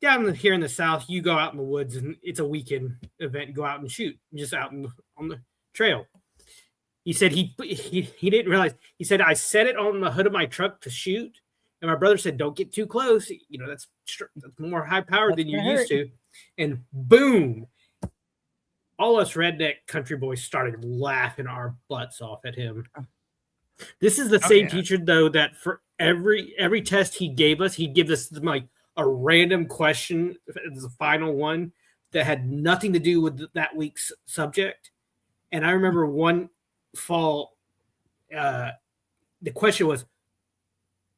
down here in the South, you go out in the woods and it's a weekend event. You go out and shoot, just out on the trail. He said he didn't realize. He said, I set it on the hood of my truck to shoot, and my brother said, "Don't get too close. That's more high powered than you're used to." And boom, all us redneck country boys started laughing our butts off at him. This is the same teacher though that for every test he gave us, he'd give us like a random question as the final one that had nothing to do with that week's subject. And I remember one fall, the question was,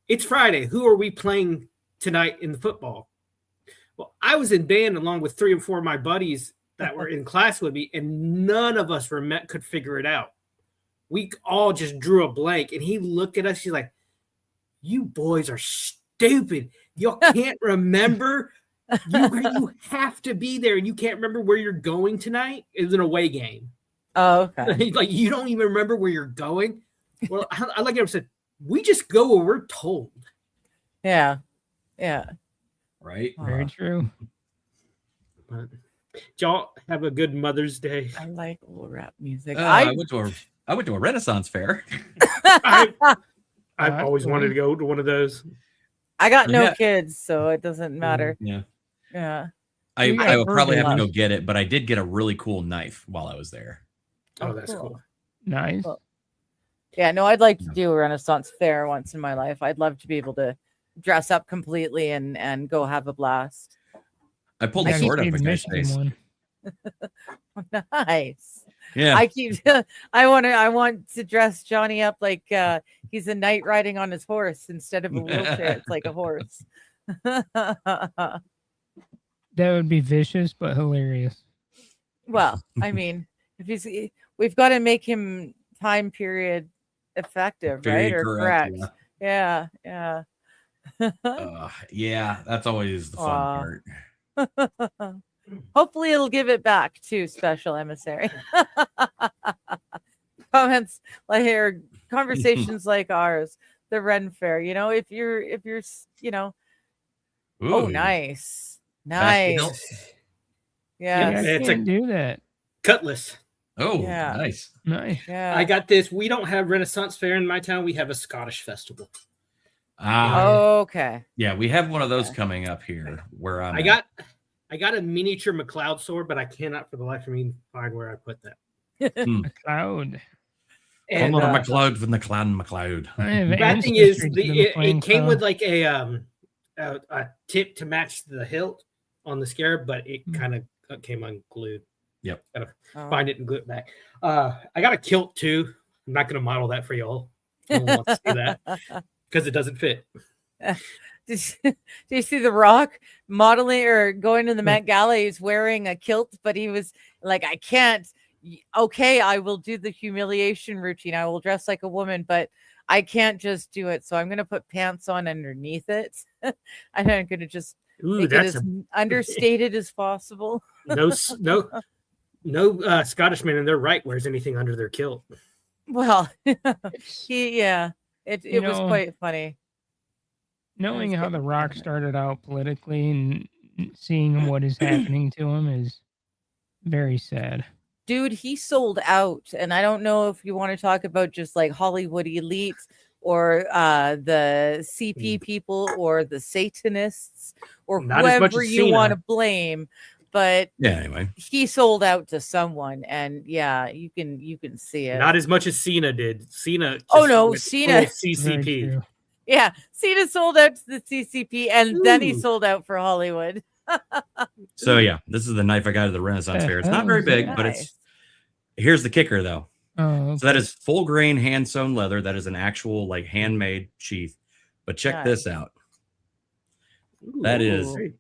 "It's Friday. Who are we playing tonight in the football?" Well, I was in band along with 3 or 4 of my buddies that were in class with me, and none of us could figure it out. We all just drew a blank, and he looked at us. He's like, "You boys are stupid. You can't remember. You have to be there, and you can't remember where you're going tonight." It was an away game. Oh, okay. Like, you don't even remember where you're going? Well, I like him said, we just go where we're told. Yeah. Right. Very true. But, y'all have a good Mother's Day. I like old rap music. I went to a Renaissance fair. I've always wanted to go to one of those. I got no kids, so it doesn't matter. Yeah. I will probably have to go get it, but I did get a really cool knife while I was there. Oh, that's cool. Nice. Cool. Yeah, no, I'd like to do a Renaissance fair once in my life. I'd love to be able to dress up completely and go have a blast. I pulled a sword out of a guy's face. Nice. Yeah. I want to dress Johnny up like he's a knight riding on his horse instead of a wheelchair. It's like a horse. That would be vicious but hilarious. Well, I mean, we've got to make him time period effective, right? Or correct. Yeah. Yeah, that's always the fun part. Hopefully it'll give it back to Special Emissary. Comments like or conversations like ours, the Ren Fair. If you're Ooh, oh, nice. Yeah, I can't do that. Cutlass. Oh, yeah. Nice. Yeah. I got this. We don't have Renaissance Fair in my town. We have a Scottish festival. Okay. Yeah, we have one of those coming up here where I got a miniature McLeod sword, but I cannot for the life of me find where I put that. McLeod. And McLeod from the clan McLeod. Bad thing is it came with like a tip to match the hilt on the scarab, but it kind of came unglued. Yep. Gotta find it and glue it back. I got a kilt too. I'm not gonna model that for y'all. No one wants to see that because it doesn't fit. Did you see The Rock modeling or going to the Met Gala? He's wearing a kilt, but he was like, I can't. Okay, I will do the humiliation routine. I will dress like a woman, but I can't just do it. So I'm going to put pants on underneath it. And I'm going to just make it as understated as possible. No Scottish man in their right wears anything under their kilt. Well, it was quite funny. Knowing how The Rock started out politically and seeing what is happening to him is very sad. Dude, he sold out. And I don't know if you want to talk about just like Hollywood elites or the CP people or the Satanists or whoever you want to blame. But anyway, he sold out to someone, and you can see it. Not as much as Cena did. Cena. Cena CCP. Yeah, Cena sold out to the CCP, and then he sold out for Hollywood. So this is the knife I got at the Renaissance Fair. It's not very big, but Here's the kicker, though. Oh, okay. So that is full grain hand sewn leather. That is an actual like handmade sheath. But check this out. Ooh, That is very-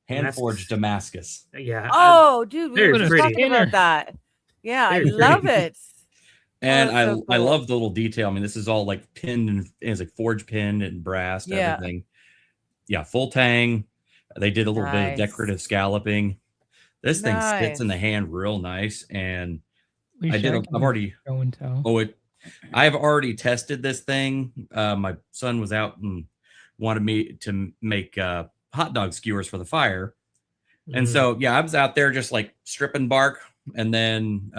hand forged Damascus. Yeah. Oh, dude, we Very were just pretty. talking about that. Yeah, I Very love pretty. it. And that's so I cool. love the little detail. I mean, this is all like pinned and it's like forge pinned and brassed, Yeah. everything. Yeah, full tang. They did a little bit of Nice. decorative scalloping. This thing sits in the Nice. hand real nice. And Wish I've could already show and tell. I've already tested this thing. My son was out and wanted me to make hot dog skewers for the fire. And so, yeah, I was out there just like stripping bark and then,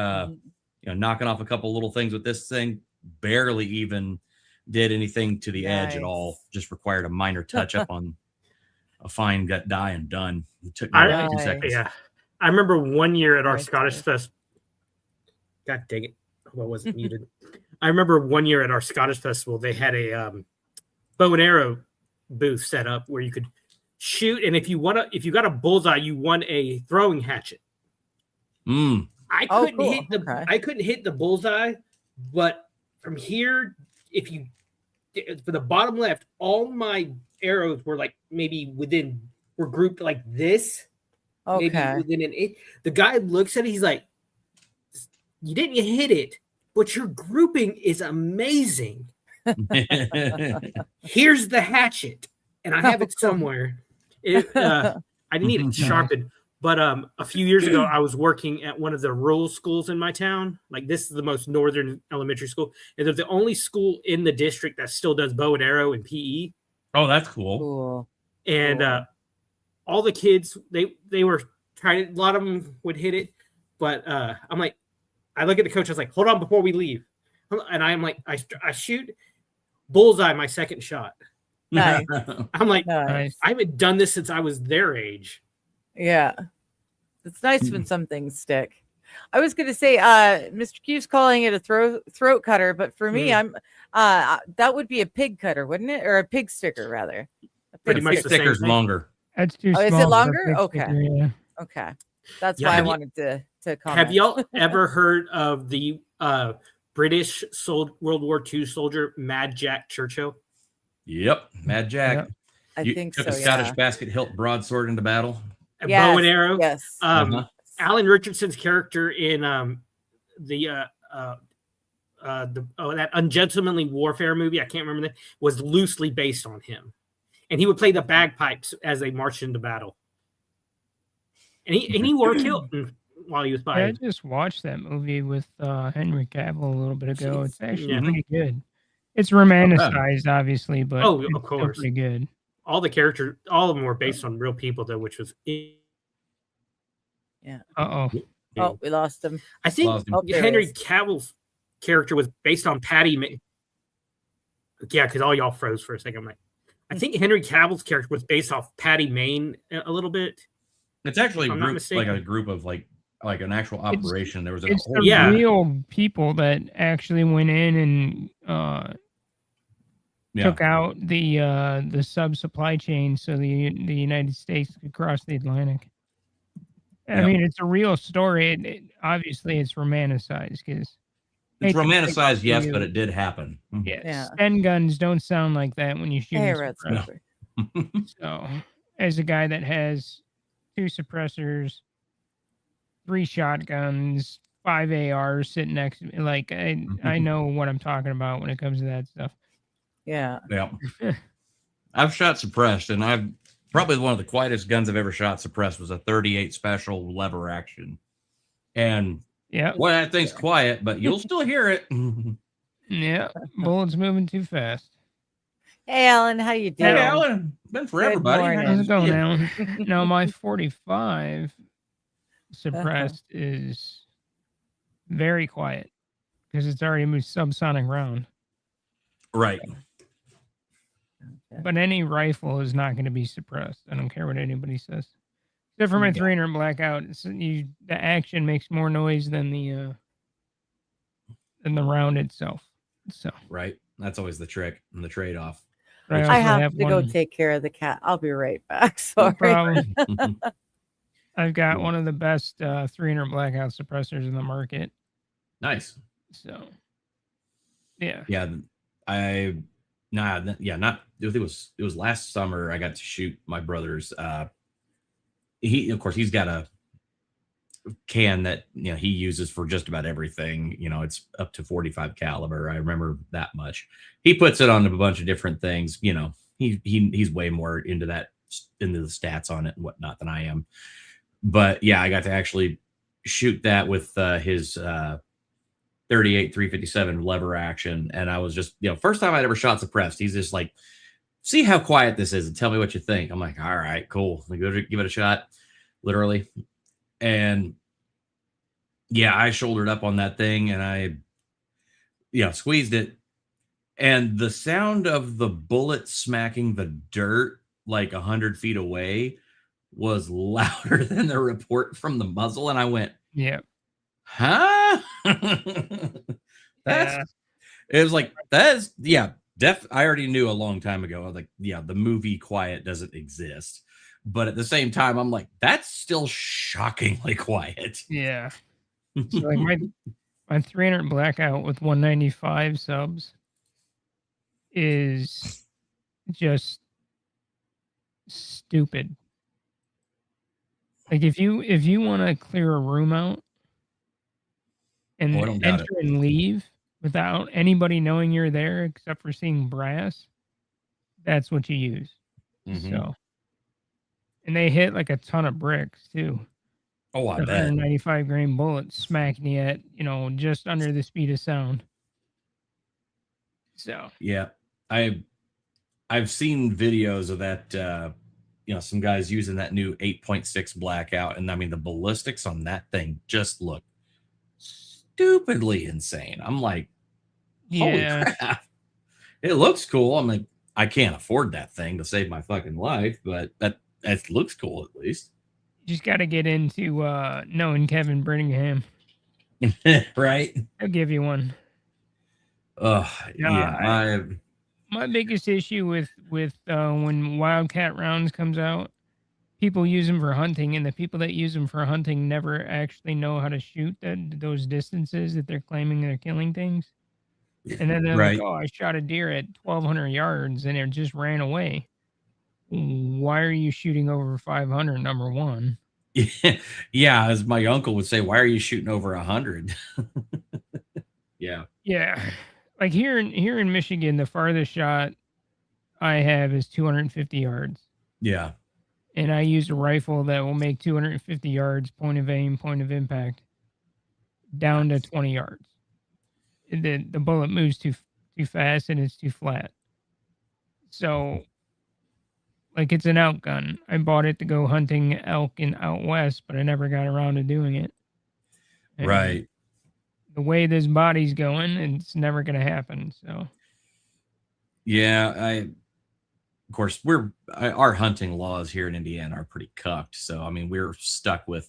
knocking off a couple little things with this thing. Barely even did anything to the edge at all. Nice. Just required a minor touch up on a fine gut die and done. It took me about 2 Nice. seconds. Yeah. I remember one year at our Nice. Scottish Fest. God dang it. I wasn't muted. I remember one year at our Scottish Festival, they had a bow and arrow booth set up where you could shoot. And if you got a bullseye, you won a throwing hatchet. Mm. I Oh, couldn't cool. hit the Okay. I couldn't hit the bullseye, but from here, for the bottom left, all my arrows were like maybe were grouped like this. Maybe Okay. within an inch. The guy looks at it, he's like, "You didn't hit it, but your grouping is amazing. Here's the hatchet, and I have it somewhere. I need it sharpened." But a few years ago, I was working at one of the rural schools in my town. Like, this is the most northern elementary school, and they're the only school in the district that still does bow and arrow and PE. Oh, that's cool. Cool. And Cool. all the kids, they were trying. A lot of them would hit it, but I'm like, I look at the coach. I was like, "Hold on, before we leave," and I'm like, I shoot bullseye my second shot. Nice. I'm like, Nice. I haven't done this since I was their age. Yeah. It's nice when some things stick. I was going to say, Mr. Q's calling it a throat cutter, but for me, I'm that would be a pig cutter, wouldn't it? Or a pig sticker, rather. A pig Pretty much sticker. the same Sticker's thing. longer. That's too Oh, small. is it for a longer? big Okay. sticker, yeah. Okay. That's Yeah, why I have you- wanted to comment. Have y'all ever heard of the British World War II soldier Mad Jack Churchill? Yep. Mad Jack. Yep. I You think took so, a Scottish yeah. basket hilt broadsword into battle. A Yes, bow and arrow. Yes. Uh-huh. Alan Richardson's character in that Ungentlemanly Warfare movie, I can't remember that, was loosely based on him, and he would play the bagpipes as they marched into battle. And he wore a kilt while he was Yeah, I fighting. just watched that movie with Henry Cavill a little bit ago. It's actually Yeah. pretty good. It's romanticized, obviously, but Oh, of it's still course. pretty good. All the characters, all of them were based on real people, though, which was. Uh-oh. Oh, we lost him. I think Lost him. Oh, there he Henry is. Cavill's character was based on Patty. Yeah, because all y'all froze for a second. I'm like, I think Henry Cavill's character was based off Patty Maine a little bit. It's actually If a I'm not group, mistaken. like a group of like an actual operation. There was a It's whole the Yeah. real people that actually went in and took out the sub supply chain so the United States could cross the Atlantic. I Yep. mean, it's a real story. Obviously, it's romanticized because It's romanticized, yes, but it did happen. Yeah. Sten guns don't sound like that when you shoot. Hey, a Red suppressor. Smoker. So, as a guy that has 2 suppressors, 3 shotguns, 5 ARs sitting next to me, like I know what I'm talking about when it comes to that stuff. Yeah. Yeah. I've shot suppressed, and I've probably one of the quietest guns I've ever shot suppressed was a 38 special lever action. And Yeah, well, that thing's quiet, but you'll still hear it. yeah, bullets moving too fast. Hey, Alan, how you doing? Hey, Alan, been forever, Good buddy. morning. How's it going, Yeah. Alan? No, my 45 suppressed is very quiet because it's already moved subsonic round. Right. But any rifle is not going to be suppressed. I don't care what anybody says. Except for my 300 blackout, the action makes more noise than the round itself. So Right. That's always the trick and the trade-off. but I also have to go one- take care of the cat. I'll be right back. no Sorry. problem. I've got one of the best 300 blackout suppressors in the market. Nice. So, yeah. Yeah. Not. It was last summer. I got to shoot my brother's. Of course, he's got a can that he uses for just about everything. It's up to 45 caliber. I remember that much. He puts it on a bunch of different things. He's way more into the stats on it and whatnot than I am. But yeah, I got to actually shoot that with his 38 357 lever action, and I was just first time I'd ever shot suppressed. He's just like, see how quiet this is and tell me what you think. I'm like, all right, cool. Let me go give it a shot, literally. And yeah, I shouldered up on that thing and I squeezed it, and the sound of the bullet smacking the dirt like 100 feet away was louder than the report from the muzzle. And I went, yeah, huh? It was like, that's, yeah, I already knew a long time ago. I was like, yeah, the movie quiet doesn't exist. But at the same time, I'm like, that's still shockingly quiet. Yeah. So like my 300 blackout with 195 subs is just stupid. Like if you want to clear a room out and enter and leave without anybody knowing you're there except for seeing brass, that's what you use. Mm-hmm. So, and they hit like a ton of bricks too. Oh, I bet. 195 grain bullet smacking you at just under the speed of sound. So yeah, I've seen videos of that. Some guys using that new 8.6 blackout, and I mean the ballistics on that thing just look stupidly insane. I'm like, holy crap! It looks cool. I'm like, I can't afford that thing to save my fucking life, but that looks cool at least. You just got to get into knowing Kevin Brittingham, right? I'll give you one. Yeah. My biggest issue with when Wildcat rounds comes out, people use them for hunting, and the people that use them for hunting never actually know how to shoot those distances that they're claiming they're killing things. And then they're like, oh, I shot a deer at 1,200 yards and it just ran away. Why are you shooting over 500, number one? Yeah, as my uncle would say, why are you shooting over 100? Yeah. Yeah. Like here in Michigan, the farthest shot I have is 250 yards. Yeah. And I use a rifle that will make 250 yards, point of aim, point of impact, down to 20 yards. The bullet moves too fast and it's too flat. So, like, it's an outgun. I bought it to go hunting elk out west, but I never got around to doing it. And right. The way this body's going, it's never going to happen. So, yeah, of course, our hunting laws here in Indiana are pretty cucked. So, I mean, we're stuck with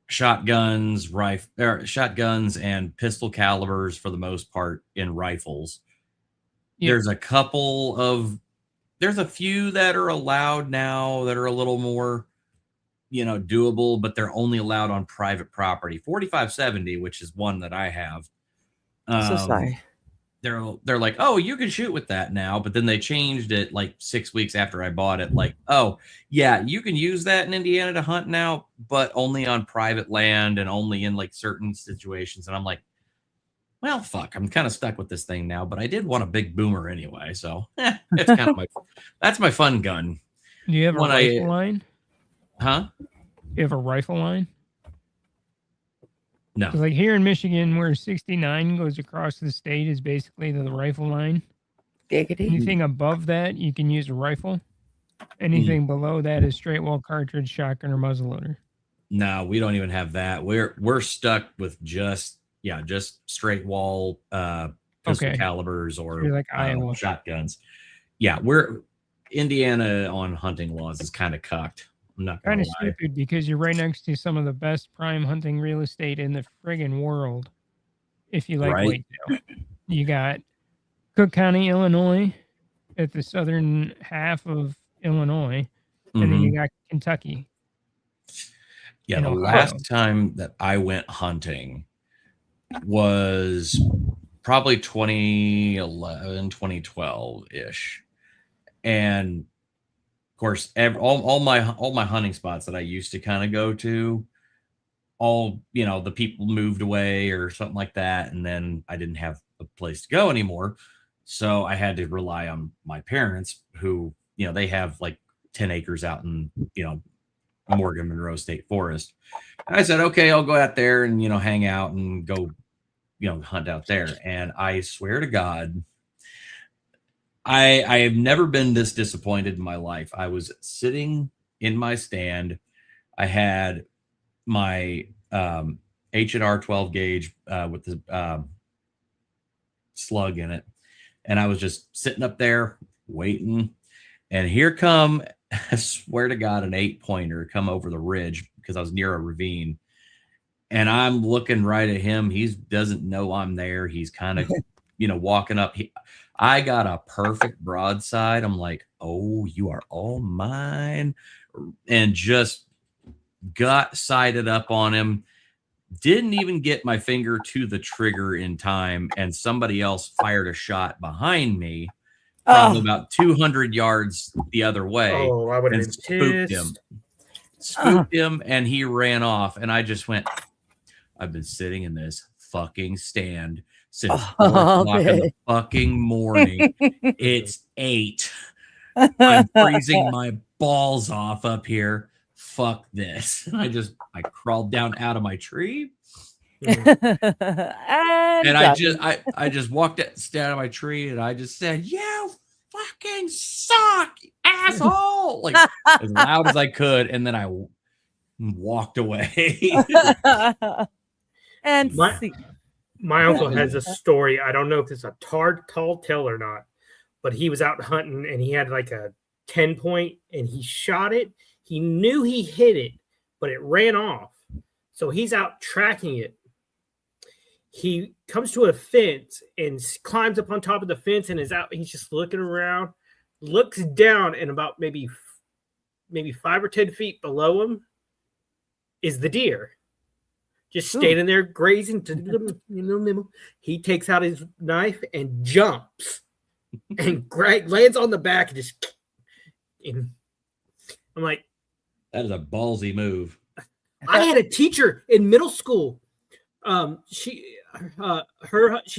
shotguns and pistol calibers for the most part in rifles. Yep. There's a few that are allowed now that are a little more, doable, but they're only allowed on private property. 4570, which is one that I have. So sorry. They're like, oh, you can shoot with that now, but then they changed it like 6 weeks after I bought it. Like, oh yeah, you can use that in Indiana to hunt now, but only on private land and only in like certain situations. And I'm like, well, fuck, I'm kind of stuck with this thing now, but I did want a big boomer anyway, so it's kind of that's my fun gun. Do you have a rifle line? Huh? You have a rifle line? No. Like here in Michigan, where 69 goes across the state is basically the rifle line. Diggity. Anything above that, you can use a rifle. Anything below that is straight wall cartridge, shotgun, or muzzleloader. No, we don't even have that. We're stuck with just straight wall pistol calibers or like Iowa shotguns. Yeah, Indiana on hunting laws is kind of cucked. I'm not kind of stupid because you're right next to some of the best prime hunting real estate in the friggin' world. If you like whitetail, you got Cook County, Illinois, at the southern half of Illinois, and then you got Kentucky. Yeah, the last time that I went hunting, was probably 2011, 2012-ish. And of course, all my hunting spots that I used to kind of go to, all, the people moved away or something like that, and then I didn't have a place to go anymore. So I had to rely on my parents, who, they have like 10 acres out in, Morgan Monroe State Forest. And I said, okay, I'll go out there and, hang out and go, hunt out there. And I swear to God, I have never been this disappointed in my life. I was sitting in my stand. I had my H&R 12 gauge with the slug in it. And I was just sitting up there waiting. And here come, I swear to God, an 8-pointer come over the ridge because I was near a ravine. And I'm looking right at him. He doesn't know I'm there. He's kind of, walking up. I got a perfect broadside. I'm like, oh, you are all mine. And just got sighted up on him. Didn't even get my finger to the trigger in time. And somebody else fired a shot behind me from about 200 yards the other way. Oh, I would have been spooked him. Spooked him, and he ran off. And I just went, I've been sitting in this fucking stand since 4 o'clock in the fucking morning. It's 8. I'm freezing my balls off up here. Fuck this. I crawled down out of my tree. and I just walked out of my tree, and I just said, "You fucking suck, asshole!" Like as loud as I could, and then I walked away. And my uncle has a story. I don't know if it's a tall tale or not, but he was out hunting and he had like a 10-point and he shot it. He knew he hit it, but it ran off. So he's out tracking it. He comes to a fence and climbs up on top of the fence and is out. He's just looking around, looks down, and about maybe 5 or 10 feet below him is the deer. Just standing there grazing. He takes out his knife and jumps and lands on the back. And I'm like, that is a ballsy move. I had a teacher in middle school. She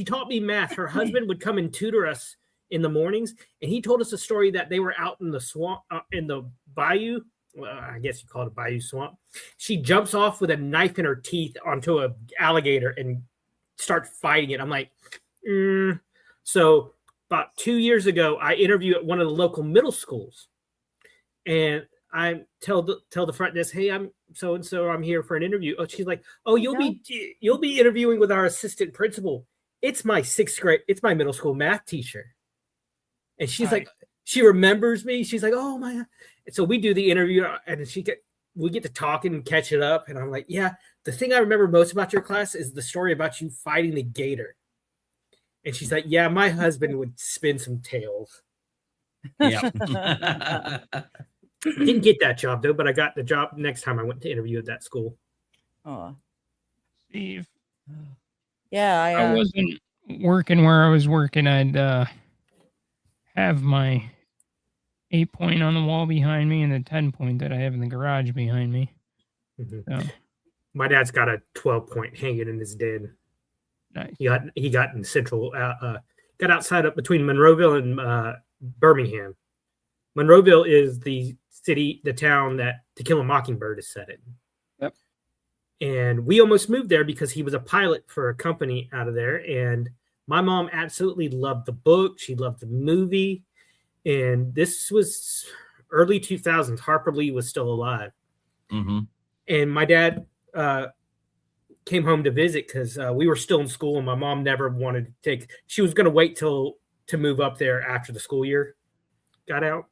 taught me math. Her husband would come and tutor us in the mornings, and he told us a story that they were out in the swamp, in the bayou. Well, I guess you call it a bayou swamp. She jumps off with a knife in her teeth onto an alligator and starts fighting it. I'm like, So about 2 years ago, I interviewed at one of the local middle schools, and I tell the front desk, "Hey, I'm so and so. I'm here for an interview." Oh, she's like, "Oh, you'll be interviewing with our assistant principal. It's my 6th grade. It's my middle school math teacher." And she's like, she remembers me. She's like, "Oh my." And so we do the interview, and we get to talking and catch it up. And I'm like, "Yeah, the thing I remember most about your class is the story about you fighting the gator." And she's like, "Yeah, my husband would spin some tales." Yeah. Didn't get that job though, but I got the job next time I went to interview at that school. Oh, Steve. Yeah, I wasn't working where I was working. I'd have my 8-point on the wall behind me and the 10-point that I have in the garage behind me. Mm-hmm. So. My dad's got a 12-point hanging in his den. Nice. He got in central, got outside up between Monroeville and Birmingham. Monroeville is the town that To Kill a Mockingbird is set in. Yep. And we almost moved there because he was a pilot for a company out of there. And my mom absolutely loved the book. She loved the movie. And this was early 2000s. Harper Lee was still alive. Mm-hmm. And my dad came home to visit because we were still in school and my mom never wanted to she was going to wait to move up there after the school year got out.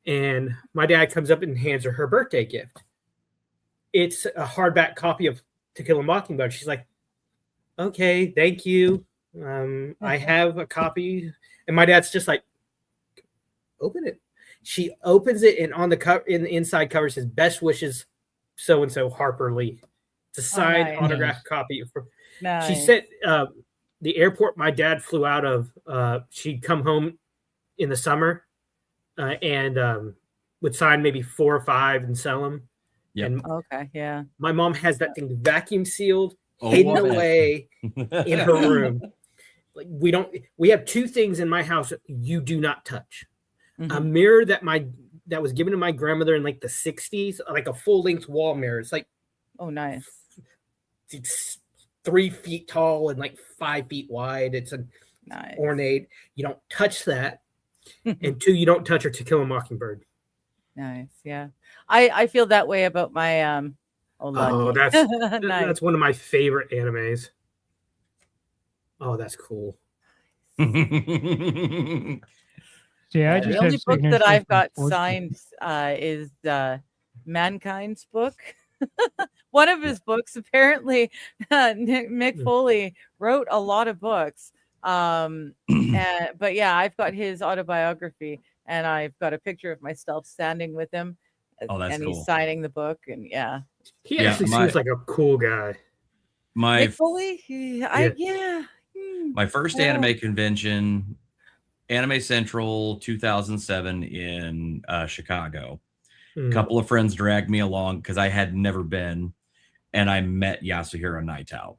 And my dad comes up and hands her birthday gift. It's a hardback copy of To Kill a Mockingbird. She's like, "Okay, thank you. I have a copy." And my dad's just like, "Open it." She opens it, and on the cover, in the inside cover says, "Best wishes, so and so, Harper Lee." It's a signed autographed copy. She Nice. said the airport my dad flew out of, she'd come home in the summer and would sign maybe 4 or 5 and sell them. Yep. And Okay, yeah. my mom has that thing vacuum sealed, Oh, hidden I bet. away in her room. Like we have 2 things in my house that you do not touch. A Mhm. mirror that was given to my grandmother in like the 60s, like a full-length wall mirror. It's like Oh, nice. it's 3 feet tall and like 5 feet wide. It's an Nice. ornate. You don't touch that. And 2, you don't touch her To Kill a Mockingbird. Nice. Yeah. I feel that way about my Oh, lucky. that's Nice. that's one of my favorite animes. Oh, that's cool. See, I The just only have book that signatures I've from got sports. signed is Mankind's book. One of his books, apparently, Mick Foley wrote a lot of books. But yeah, I've got his autobiography, and I've got a picture of myself standing with him, Oh, that's and cool. he's signing the book, and yeah, He Yeah, actually my- seems like a cool guy. My Mick Foley. Yeah. my first Yeah. anime convention, Anime Central 2007 in Chicago. A couple of friends dragged me along because I had never been, and I met Yasuhiro Naito.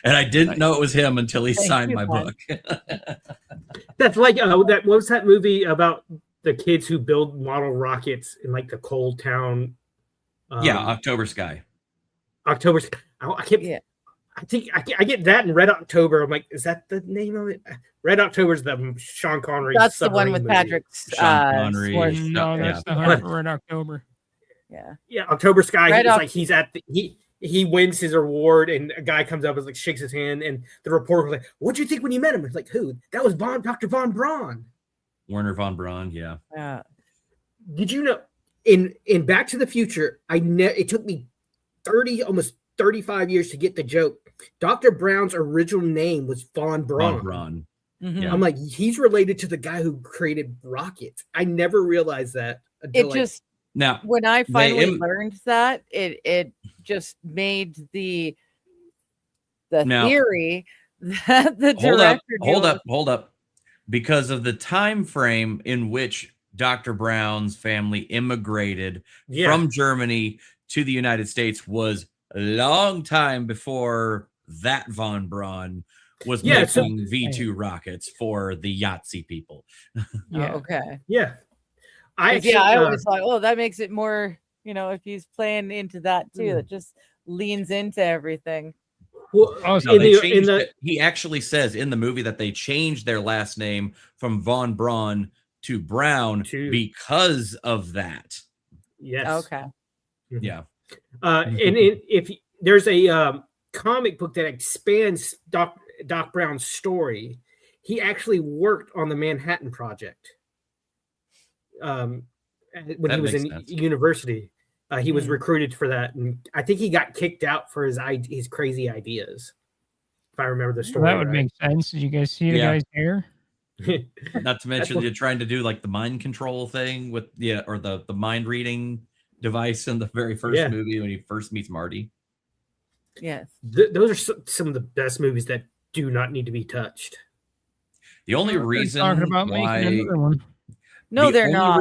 And I didn't know it was him until he Thank signed you, my man. book. That's like what was that movie about the kids who build model rockets in like the cold town? Yeah, October Sky. October. I can't. Yeah. I think I get that in Red October. I'm like, is that the name of it? Red October's the Sean Connery. That's the one submarine with movie. Patrick Sean Connery. Schwartz. No, that's the Hunt for Red October. Yeah. Yeah, October Sky. Red It's Oc- like he's at he wins his award, and a guy comes up and like shakes his hand, and the reporter was like, "What'd you think when you met him?" It's like, "Who? That was Dr. Von Braun." Werner von Braun. Yeah. Yeah. Did you know in Back to the Future? It took me almost 35 years to get the joke. Dr. Brown's original name was Von Braun. Von Braun. Mhm. Yeah. I'm like, he's related to the guy who created rockets. I never realized that. It just Now, when I finally im- learned that, it just made the Now- theory that the director hold up. Because of the time frame in which Dr. Brown's family immigrated from Germany to the United States was a long time before that Von Braun was making V2 rockets for the Yahtzee people. Yeah. okay. Yeah. I always thought, oh, that makes it more, if he's playing into that too, that just leans into everything. Well, Also, he actually says in the movie that they changed their last name from Von Braun to Brown because of that. Yes. Okay. Yeah. If there's a comic book that expands Doc Brown's story, he actually worked on the Manhattan Project. When he was in university, he was recruited for that, and I think he got kicked out for his crazy ideas. If I remember the story, that would make sense. Did you guys see the guy's hair? Not to mention you're trying to do like the mind control thing with or the mind reading device in the very first movie when he first meets Marty. Yes. Those are some of the best movies that do not need to be touched. The only reason talking about making another one. No, they're not.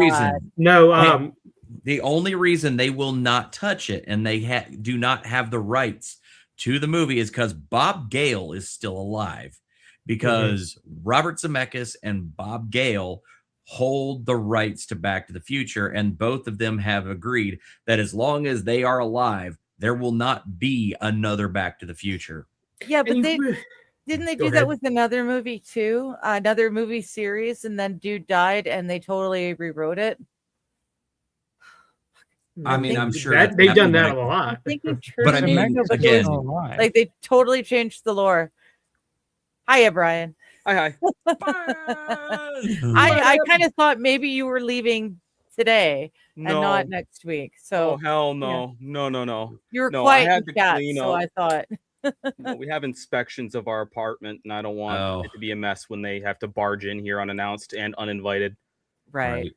The only reason they will not touch it and they do not have the rights to the movie is because Bob Gale is still alive. Because Robert Zemeckis and Bob Gale hold the rights to Back to the Future, and both of them have agreed that as long as they are alive, there will not be another Back to the Future. Yeah, but didn't they do that with another movie too? Another movie series, and then dude died, and they totally rewrote it. I mean, I'm sure they've done that a lot. But I mean, again, like they totally changed the lore. Hiya, Brian. Hi. I kind of thought maybe you were leaving today and not next week. So hell no. No. You were quiet in chat, so I thought. We have inspections of our apartment, and I don't want it to be a mess when they have to barge in here unannounced and uninvited. Right.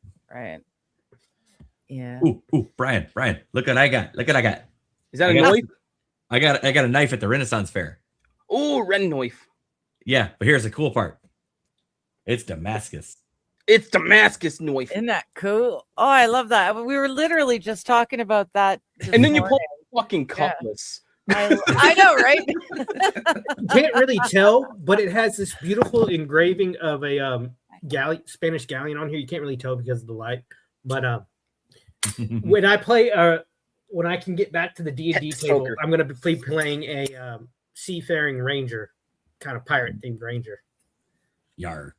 Yeah. Ooh, Brian, look what I got. Is that a noise? I got a knife at the Renaissance Fair. Oh, Ren knife. Yeah, but here's the cool part. It's Damascus. It's Damascus knife. Isn't that cool? Oh, I love that. We were literally just talking about that. And then you pull the fucking cutlass. I know, right? You can't really tell, but it has this beautiful engraving of a Spanish galleon on here. You can't really tell because of the light. But when I play, when I can get back to the D&D table, I'm going to be playing a seafaring ranger, kind of pirate themed ranger. Yar.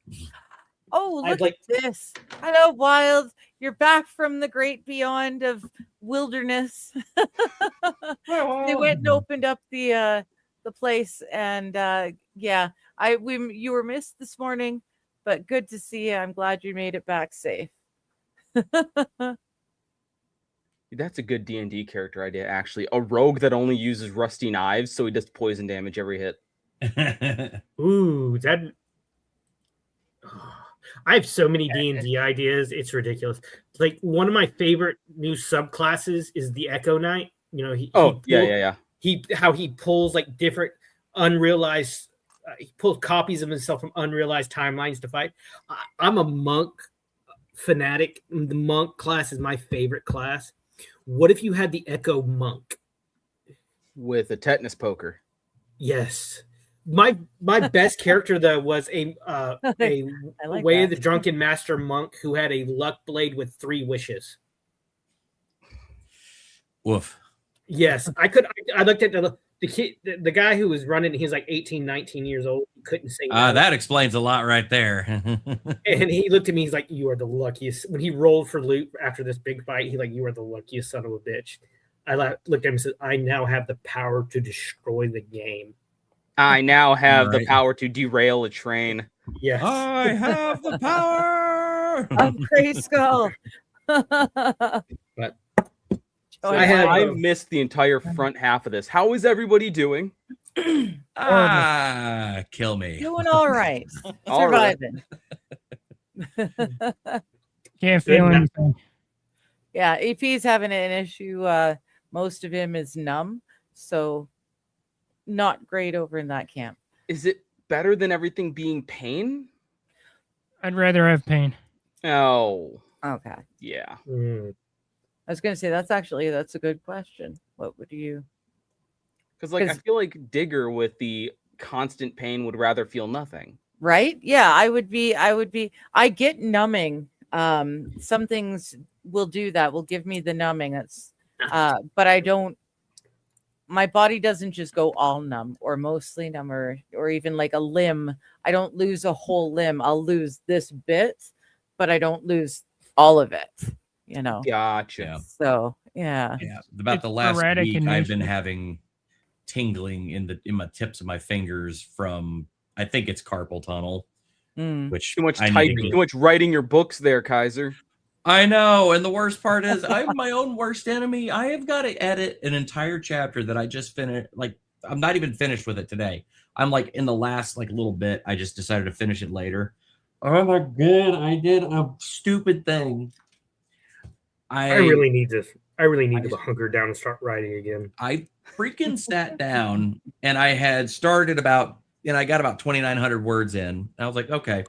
Oh, look at this. Hello, Wild. You're back from the great beyond of wilderness. They went and opened up the place, and yeah, you were missed this morning, but good to see you. I'm glad you made it back safe. That's a good D&D character idea, actually. A rogue that only uses rusty knives, so he does poison damage every hit. Ooh, that... I have so many D&D ideas. It's ridiculous. Like, one of my favorite new subclasses is the Echo Knight. You know, how he pulls like different unrealized, he pulls copies of himself from unrealized timelines to fight. I'm a monk fanatic. The monk class is my favorite class. What if you had the Echo Monk with a tetanus poker? Yes. My best character though was a like Way that. of the Drunken Master monk who had a luck blade with 3 wishes. Woof. Yes, I looked at the kid, the guy who was running. He was like 18, 19 years old. He couldn't say no. That explains a lot right there. And he looked at me. He's like, "You are the luckiest." When he rolled for loot after this big fight, he like, "You are the luckiest son of a bitch." I looked at him and said, "I now have the power to destroy the game. I now have the power to derail a train." Yes, I have the power of Grayskull. But I missed the entire front half of this. How is everybody doing? Kill me. Doing all right. All right. Surviving. Can't feel anything. Yeah, AP's having an issue. Most of him is numb, so not great over in that camp. Is it better than everything being pain? I'd rather have pain. Oh. Okay. Yeah. I was going to say that's a good question. What would you? Because I feel like Digger with the constant pain would rather feel nothing. Right? Yeah, I would be. I get numbing. Some things will do that. Will give me the numbing. That's. But I don't. My body doesn't just go all numb or mostly numb or even like a limb. I don't lose a whole limb. I'll lose this bit, but I don't lose all of it. You know. Gotcha. So yeah. About the last week, I've been having tingling in my tips of my fingers from, I think it's carpal tunnel. Which too much typing, too much writing your books there, Kaiser. I know, and the worst part is I'm my own worst enemy. I have got to edit an entire chapter that I just finished. Like, I'm not even finished with it today. I'm like in the last like little bit. I just decided to finish it later. Oh my god, I did a stupid thing. I really need this. I really need to hunker down and start writing again. I freaking sat down and I had started I got about 2,900 words in. I was like, okay.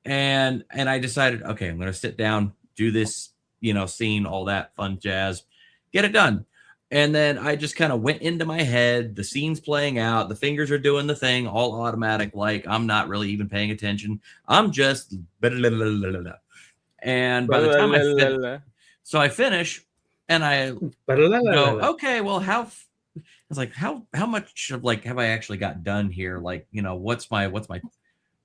And I decided, okay, I'm going to sit down, do this, scene, all that fun jazz, get it done. And then I just kind of went into my head. The scene's playing out. The fingers are doing the thing, all automatic. Like I'm not really even paying attention. I'm just, and by the time I finish and I go, okay, well, how much of like have I actually got done here? Like, what's my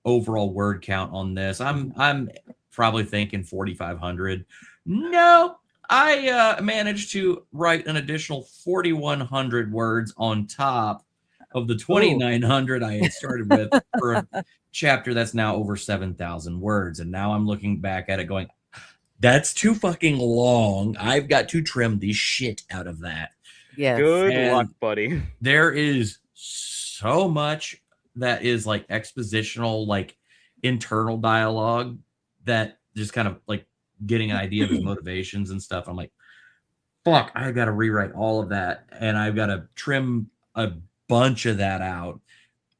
overall word count on this? I'm probably thinking 4,500. No, I managed to write an additional 4,100 words on top of the 2,900 I had started with for a chapter that's now over 7,000 words. And now I'm looking back at it going, that's too fucking long. I've got to trim the shit out of that. Yeah. Good luck, buddy. There is so much that is like expositional, like internal dialogue that just kind of like getting an idea of his motivations and stuff. I'm like, fuck, I've got to rewrite all of that. And I've got to trim a bunch of that out.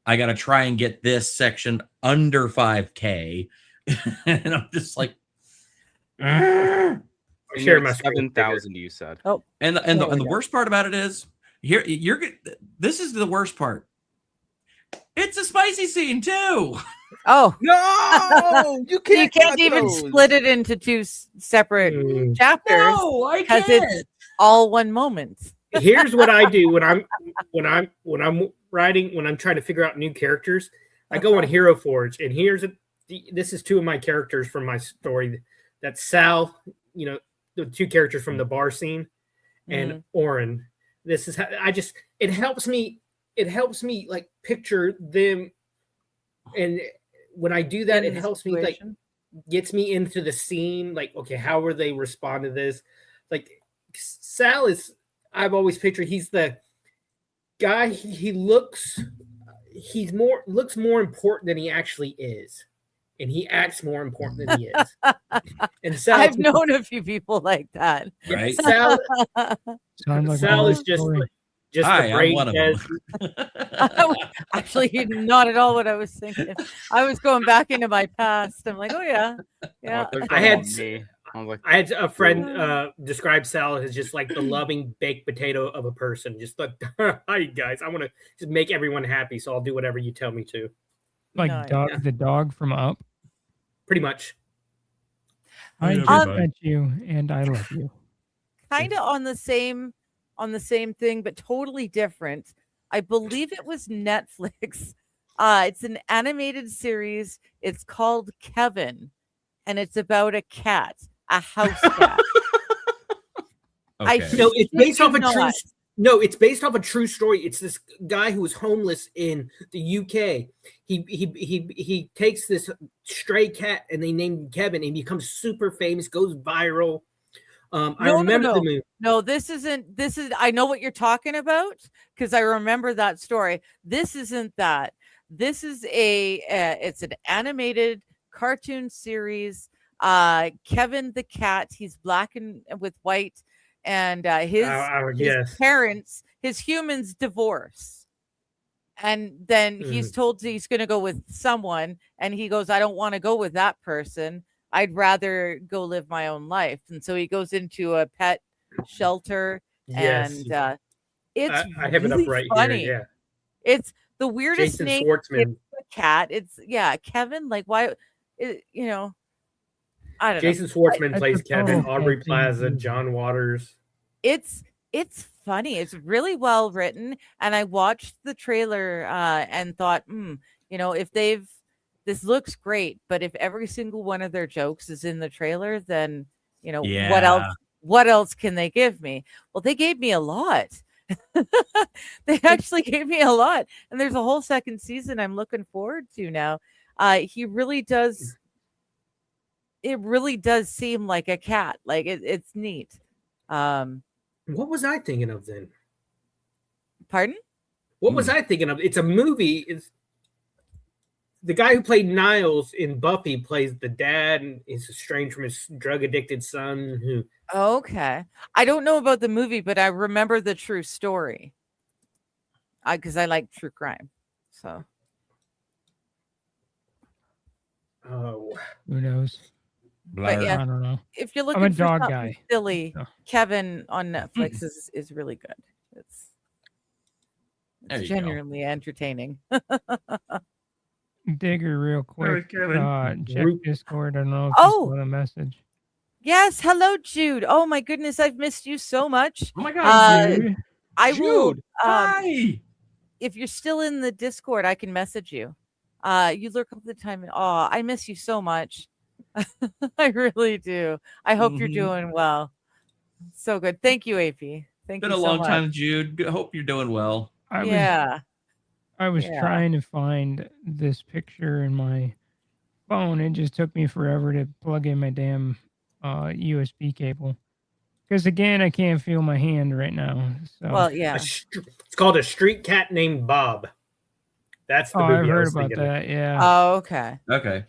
I got to try and get this section under 5K. And I'm just like, And Share you're my at screen 7,000, you said. Oh, and there we the go. worst part about it is here this is the worst part. It's a spicy scene too. Oh, No, you you can't. can't cut even those. split it into two separate Mm. chapters No, I because can't. it's all one moment. Here's what I do when I'm writing, when I'm trying to figure out new characters. I go on Hero Forge, and this is two of my characters from my story. That's Sal, the two characters from the bar scene, and Oren. This is how it helps me like picture them, and when I do that, In it the helps me like situation. gets me into the scene. Like, okay, how are they respond to this? Like, Sal is, I've always pictured, he's the guy. He looks more important than he actually is, and he acts more important than he is. And Sal, I've known a few people like that. Right? Sal Sounds like Sal a is just story. the Hi, I'm brain one of dead. them. Actually, not at all what I was thinking. I was going back into my past. I'm like, oh yeah, yeah. I had me. I was like, I had a friend describe Sal as just like the loving baked potato of a person. Just like, hi guys, I want to just make everyone happy, so I'll do whatever you tell me to. Like Nice. Doug the dog from Up. Pretty much. I Hey, just everybody. met you and I love you. Kind of on the same thing, but totally different. I believe it was Netflix. It's an animated series. It's called Kevin, and it's about a cat, a house cat. I Okay. No, it's shit based you off a true. not. No, it's based off a true story. It's this guy who was homeless in the UK. He takes this stray cat and they named him Kevin, and he becomes super famous, goes viral. I remember the movie. No, this isn't. This is. I know what you're talking about because I remember that story. This isn't that. This is it's an animated cartoon series. Kevin the cat. He's black and with white, and his Yes. parents, his humans, divorce. And then he's told he's going to go with someone, and he goes, "I don't want to go with that person. I'd rather go live my own life." And so he goes into a pet shelter, Yes. and it's I have it up really right funny. here. It's the weirdest Jason name. Schwartzman. A cat. It's Kevin. Like why? I don't Jason know. Schwartzman I plays Kevin. propose Aubrey that Plaza, thing. John Waters. It's funny. It's really well written, and I watched the trailer and thought, if this looks great, but if every single one of their jokes is in the trailer, then what else can they give me? Well, they gave me a lot. They actually gave me a lot, and there's a whole second season I'm looking forward to now. He really does. It really does seem like a cat. Like it's neat. What was I thinking of then? Pardon? What was I thinking of? It's a movie. It's the guy who played Niles in Buffy plays the dad, and is estranged from his drug addicted son. Who? Okay, I don't know about the movie, but I remember the true story. Because I like true crime, so. Oh, Who knows? But yeah, I don't know. if you're looking I'm a for dog something guy. silly, So. Kevin on Netflix is really good. It's There you go. genuinely entertaining. Digger real quick. Check Discord. I don't know if Oh! you saw the message. Yes, hello, Jude. Oh my goodness, I've missed you so much. Oh my God, dude. I will. Hi. If you're still in the Discord, I can message you. You lurk all the time. Oh, I miss you so much. I really do. I hope you're doing well. So good. Thank you, AP. Thank Been you a so long much. time, Jude. Hope you're doing well. I was Yeah. trying to find this picture in my phone. It just took me forever to plug in my damn USB cable. Because again, I can't feel my hand right now. So. Well, yeah. it's called A Street Cat Named Bob. That's the movie I've I heard was about thinking that. Yeah. Oh, okay. Okay.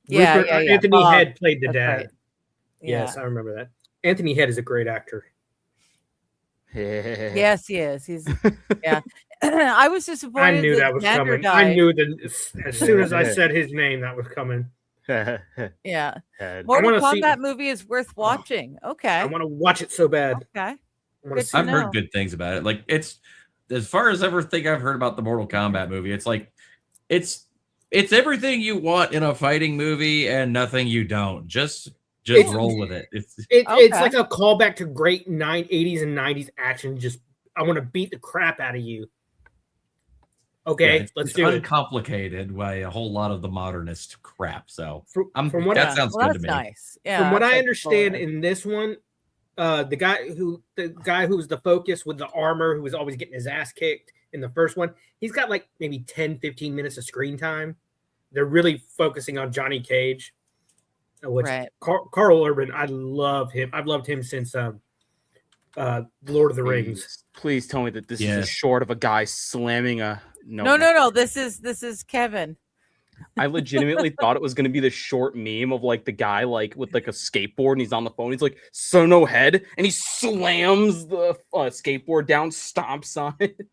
Yeah, Rupert, yeah. Anthony Bob. Head played the That's dad. right. Yes, Yeah. I remember that. Anthony Head is a great actor. Yes, he is. He's I was disappointed. I knew that was Xander coming. died. I knew that as soon as I said his name, that was coming. Yeah. Head. Mortal wanna see- Kombat movie is worth watching. Okay. I want to watch it so bad. Okay. I wanna Good see to I've it. know. heard good things about it. Like it's as far as everything I've heard about the Mortal Kombat movie, it's like it's everything you want in a fighting movie and nothing you don't. Just It's- roll with it. It's It's Okay. like a callback to great 80s and 90s action. Just I want to beat the crap out of you. Okay, yeah, let's it's do it. uncomplicated by a whole lot of the modernist crap. So From what that sounds Well, good to that's me. nice. Yeah. from what that's I like understand Florida. in this one, the guy who's the focus with the armor, who was always getting his ass kicked in the first one, he's got like maybe 10-15 minutes of screen time. They're really focusing on Johnny Cage, which Right. Carl Urban, I love him. I've loved him since Lord of the Rings. Please tell me that this is Yes. a short of a guy slamming a No. This is Kevin. I legitimately thought it was going to be the short meme of like the guy like with like a skateboard and he's on the phone. He's like, "So no head," and he slams the skateboard down, stomps on it.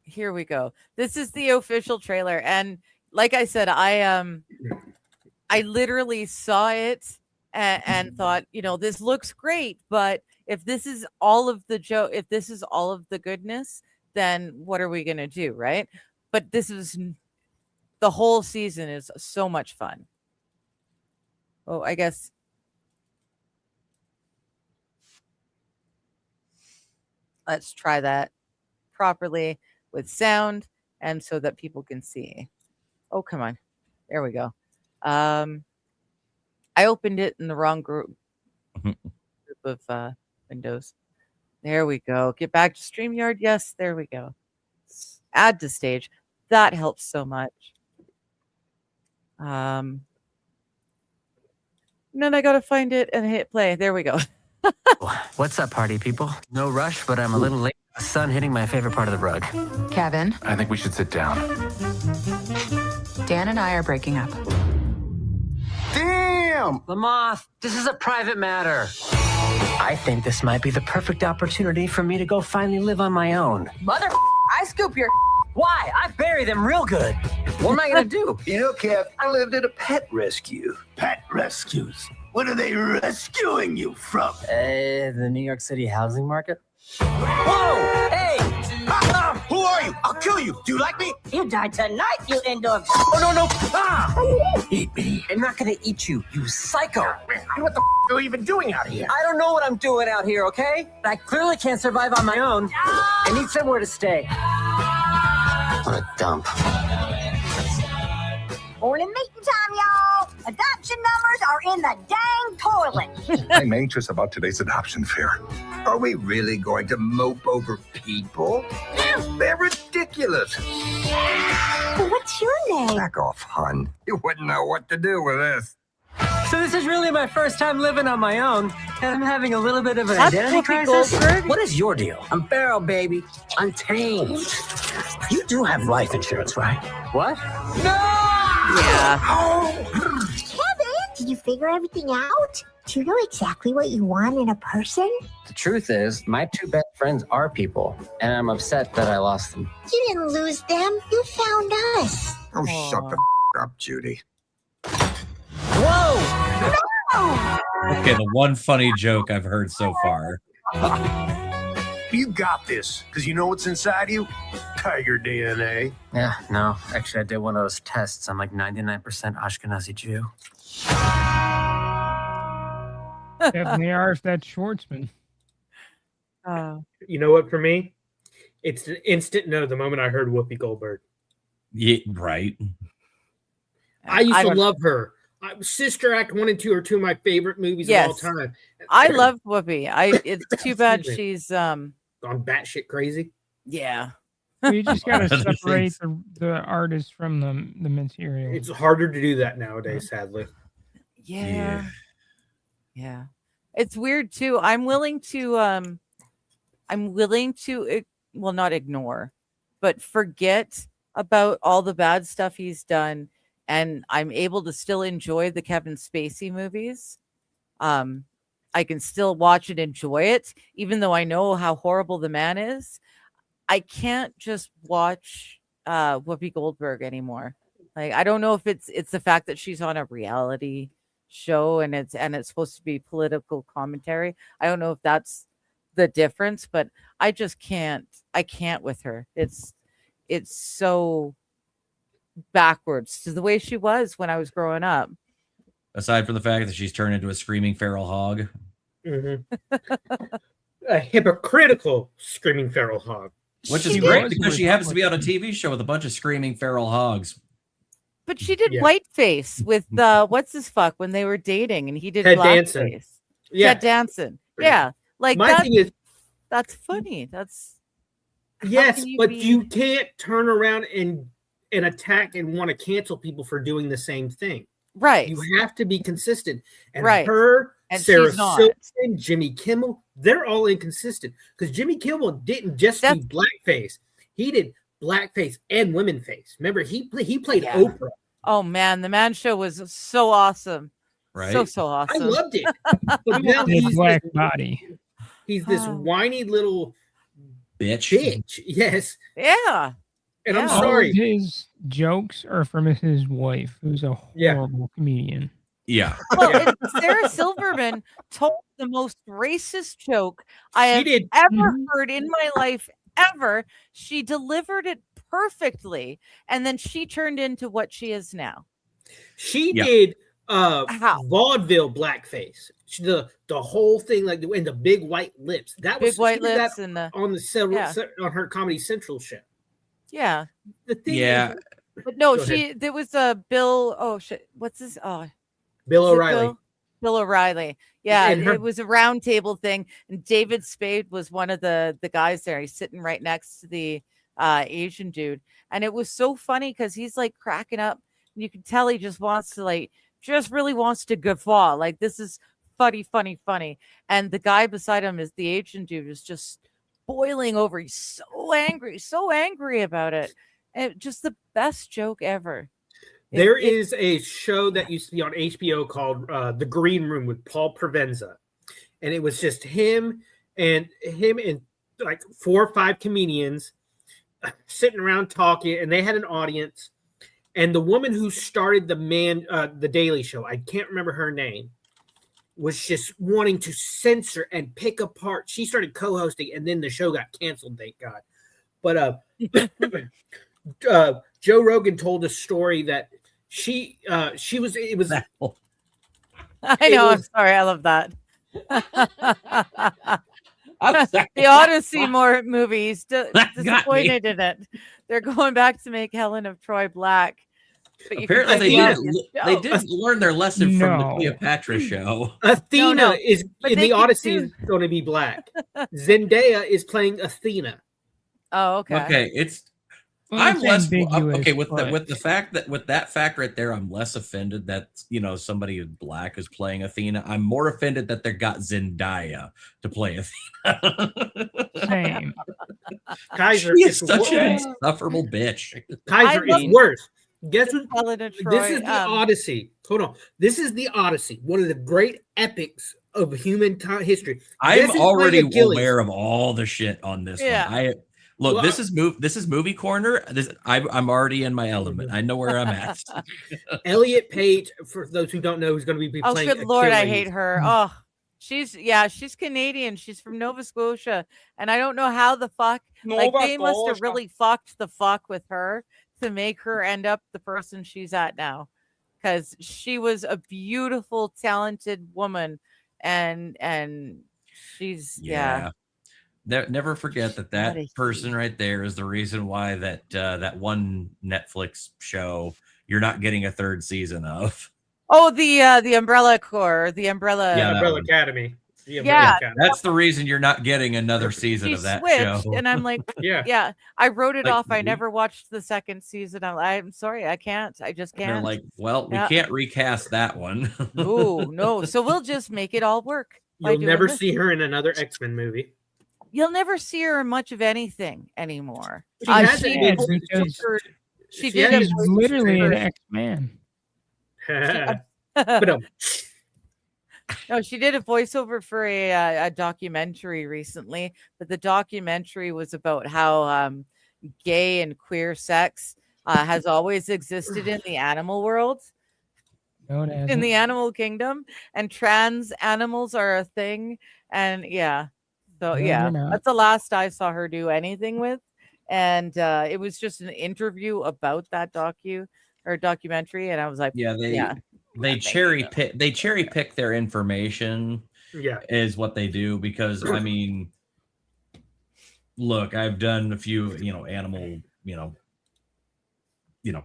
Here we go. This is the official trailer, and like I said, I literally saw it and thought, this looks great, but if this is all of the if this is all of the goodness, then what are we gonna do, right? But the whole season is so much fun. Oh, I guess. Let's try that properly with sound and so that people can see. Oh, come on. There we go. I opened it in the wrong group of windows. There we go. Get back to StreamYard. Yes, there we go. Add to stage. That helps so much. And then I got to find it and hit play. There we go. What's up, party people? No rush, but I'm a little late. The sun hitting my favorite part of the rug. Kevin, I think we should sit down. Dan and I are breaking up. Damn! Lamoth, this is a private matter. I think this might be the perfect opportunity for me to go finally live on my own. Mother, I scoop your. Why? I bury them real good. What am I gonna do? You know, Kev, I lived at a pet rescue. Pet rescues? What are they rescuing you from? The New York City housing market? Whoa! Hey! Who are you? I'll kill you. Do you like me? You die tonight, you indoor. Oh, no. Eat me. I'm not gonna eat you, you psycho! What the are you even doing out here? I don't know what I'm doing out here, okay? I clearly can't survive on my own. I need somewhere to stay. What a dump. Only meeting time, y'all. Adoption numbers are in the dang toilet. I'm anxious about today's adoption fair. Are we really going to mope over people? They're ridiculous. What's your name? Back off, hun. You wouldn't know what to do with this. So this is really my first time living on my own, and I'm having a little bit of an That's identity Whoopi crisis. Goldberg. What is your deal? I'm feral, baby. Untamed. You do have life insurance, right? What? Yeah. Kevin, did you figure everything out? Do you know exactly what you want in a person? The truth is, my two best friends are people, and I'm upset that I lost them. You didn't lose them. You found us. Oh, shut the up, Judy. Whoa! Okay, the one funny joke I've heard so far. You got this, because you know what's inside you? Tiger DNA. Yeah, no. Actually, I did one of those tests. I'm like 99% Ashkenazi Jew. Definitely are if that's Schwartzman. You know what? For me, it's an instant no the moment I heard Whoopi Goldberg. Yeah, right. I used to don't- love her. Sister Act 1 and 2 are two of my favorite movies Yes. of all time. I love Whoopi. It's too bad Excuse she's Gone batshit crazy. yeah. You just got to Other separate things. the artist from the material. It's harder to do that nowadays, sadly. Yeah. Yeah. It's weird too. I'm willing to well, not ignore, but forget about all the bad stuff he's done, and I'm able to still enjoy the Kevin Spacey movies. I can still watch and enjoy it, even though I know how horrible the man is. I can't just watch Whoopi Goldberg anymore. Like, I don't know if it's the fact that she's on a reality show and it's supposed to be political commentary. I don't know if that's the difference, but I just can't. I can't with her. It's so backwards to the way she was when I was growing up. Aside from the fact that she's turned into a screaming feral hog. A hypocritical screaming feral hog. Which is great because she happens to be on a TV show with a bunch of screaming feral hogs. But she did Whiteface with what's his fuck when they were dating, and he did Ted Blackface. Danson. Yeah. Ted Danson. Yeah, like My thing is, that's funny. That's yes, but you can't turn around and attack and want to cancel people for doing the same thing. Right. You have to be consistent. And right. her, and Sarah she's not. Silverman, Jimmy Kimmel, they're all inconsistent because Jimmy Kimmel didn't just do blackface. He did blackface and women face. Remember, he played Oprah. Oh man, the Man Show was so awesome. Right. So awesome. I loved it. But now he's black body. He's this whiny little bitch. Yes. Yeah. And I'm All sorry. of his jokes are from his wife, who's a horrible comedian. Yeah. Well, and Sarah Silverman told the most racist joke I have ever heard in my life ever. She delivered it perfectly, and then she turned into what she is now. She did vaudeville blackface. The whole thing, like and the big white lips. That big was white lips and the on on her Comedy Central show. Yeah. The thing is, but no, there was a Bill. Oh shit, what's this? Oh, Bill O'Reilly. Bill O'Reilly. Yeah, And it was a round table thing, and David Spade was one of the guys there. He's sitting right next to the Asian dude, and it was so funny because he's like cracking up, and you can tell he just wants to really wants to guffaw. Like, this is funny, and the guy beside him is the Asian dude is just boiling over. He's so angry about it, and just the best joke ever. There is a show that used to be on HBO called The Green Room with Paul Provenza. And it was just him and like 4 or 5 comedians sitting around talking, and they had an audience. And the woman who started the Daily Show, I can't remember her name, was just wanting to censor and pick apart. She started co-hosting, and then the show got canceled, thank God. But Joe Rogan told a story that I know. I'm sorry. I love that. The Odyssey movies disappointed in it. They're going back to make Helen of Troy black. Apparently they did learn their lesson from the Cleopatra show. Athena is in the Odyssey is going to be black. Zendaya is playing Athena. Oh, okay. Okay, I'm less okay with that fact right there. I'm less offended that somebody black is playing Athena. I'm more offended that they got Zendaya to play Athena. Same. Kaiser is such an insufferable bitch. Kaiser is worse. Guess what? This is the Odyssey. Hold on. This is the Odyssey, one of the great epics of human history. I'm already aware of all the shit on this one. Well, this is movie corner. I'm already in my element. I know where I'm at. Elliot Page, for those who don't know, who's going to be playing. Oh, good Lord, I hate her. Oh, she's Canadian. She's from Nova Scotia, and I don't know how the fuck they must have really fucked the fuck with her to make her end up the person she's at now, because she was a beautiful, talented woman, and she's Never forget that person right there is the reason why that one Netflix show you're not getting a 3rd season of. Oh, the Umbrella Corps, the Umbrella Academy. That's the reason you're not getting another season of that show. And I'm like, yeah, I wrote it off. I never watched the 2nd season. I'm sorry, I can't. I just can't. They're like, well, we can't recast that one. No. So we'll just make it all work. You'll never see her in another X-Men movie. You'll never see her in much of anything anymore. She's literally an X-Man. But No, she did a voiceover for a documentary recently, but the documentary was about how gay and queer sex has always existed in the animal world, No, it in hasn't. the animal kingdom, and trans animals are a thing. And yeah, so No, yeah, they're not. that's the last I saw her do anything with. And it was just an interview about that documentary, and I was like, Yeah, yeah, they cherry pick their information Yeah. is what they do, because I mean, look, I've done a few, animal,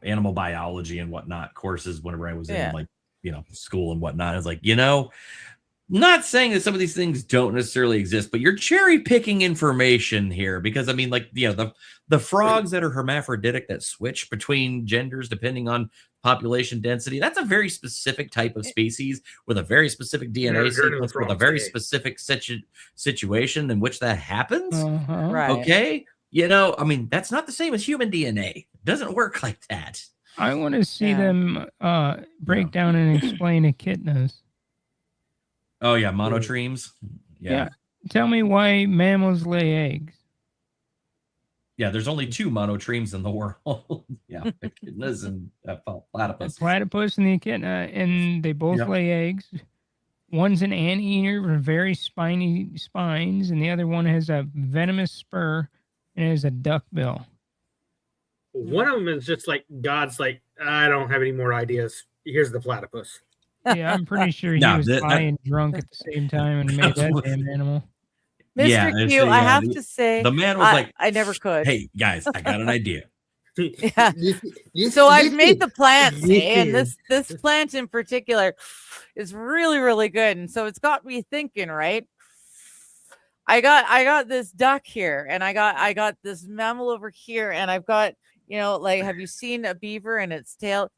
animal biology and whatnot courses whenever I was in Yeah. like, school and whatnot. It's like, not saying that some of these things don't necessarily exist, but you're cherry picking information here, because I mean, like, the frogs that are hermaphroditic that switch between genders depending on population density, that's a very specific type of species with a very specific DNA Never heard of the sequence with a frogs very today. specific situation in which that happens. Uh-huh. Right. Okay. I mean, that's not the same as human DNA. It doesn't work like that. I want to see Yeah. them break down and explain echidnas. Oh yeah, monotremes. Yeah. Tell me why mammals lay eggs. Yeah, there's only 2 monotremes in the world. Yeah, echidnas and platypus. The platypus and the echidna, and they both lay eggs. One's an anteater with very spiny spines, and the other one has a venomous spur and has a duck bill. One of them is just like God's like, I don't have any more ideas. Here's the platypus. Yeah, I'm pretty sure he was high and drunk at the same time and made that damn animal. Mr. Q, I have to say, the man was like, I never could. "Hey guys, I got an idea." Yeah. So I've made the plants, and this plant in particular is really, really good. And so it's got me thinking, right? I got this duck here, and I got this mammal over here, and I've got, like, have you seen a beaver and its tail?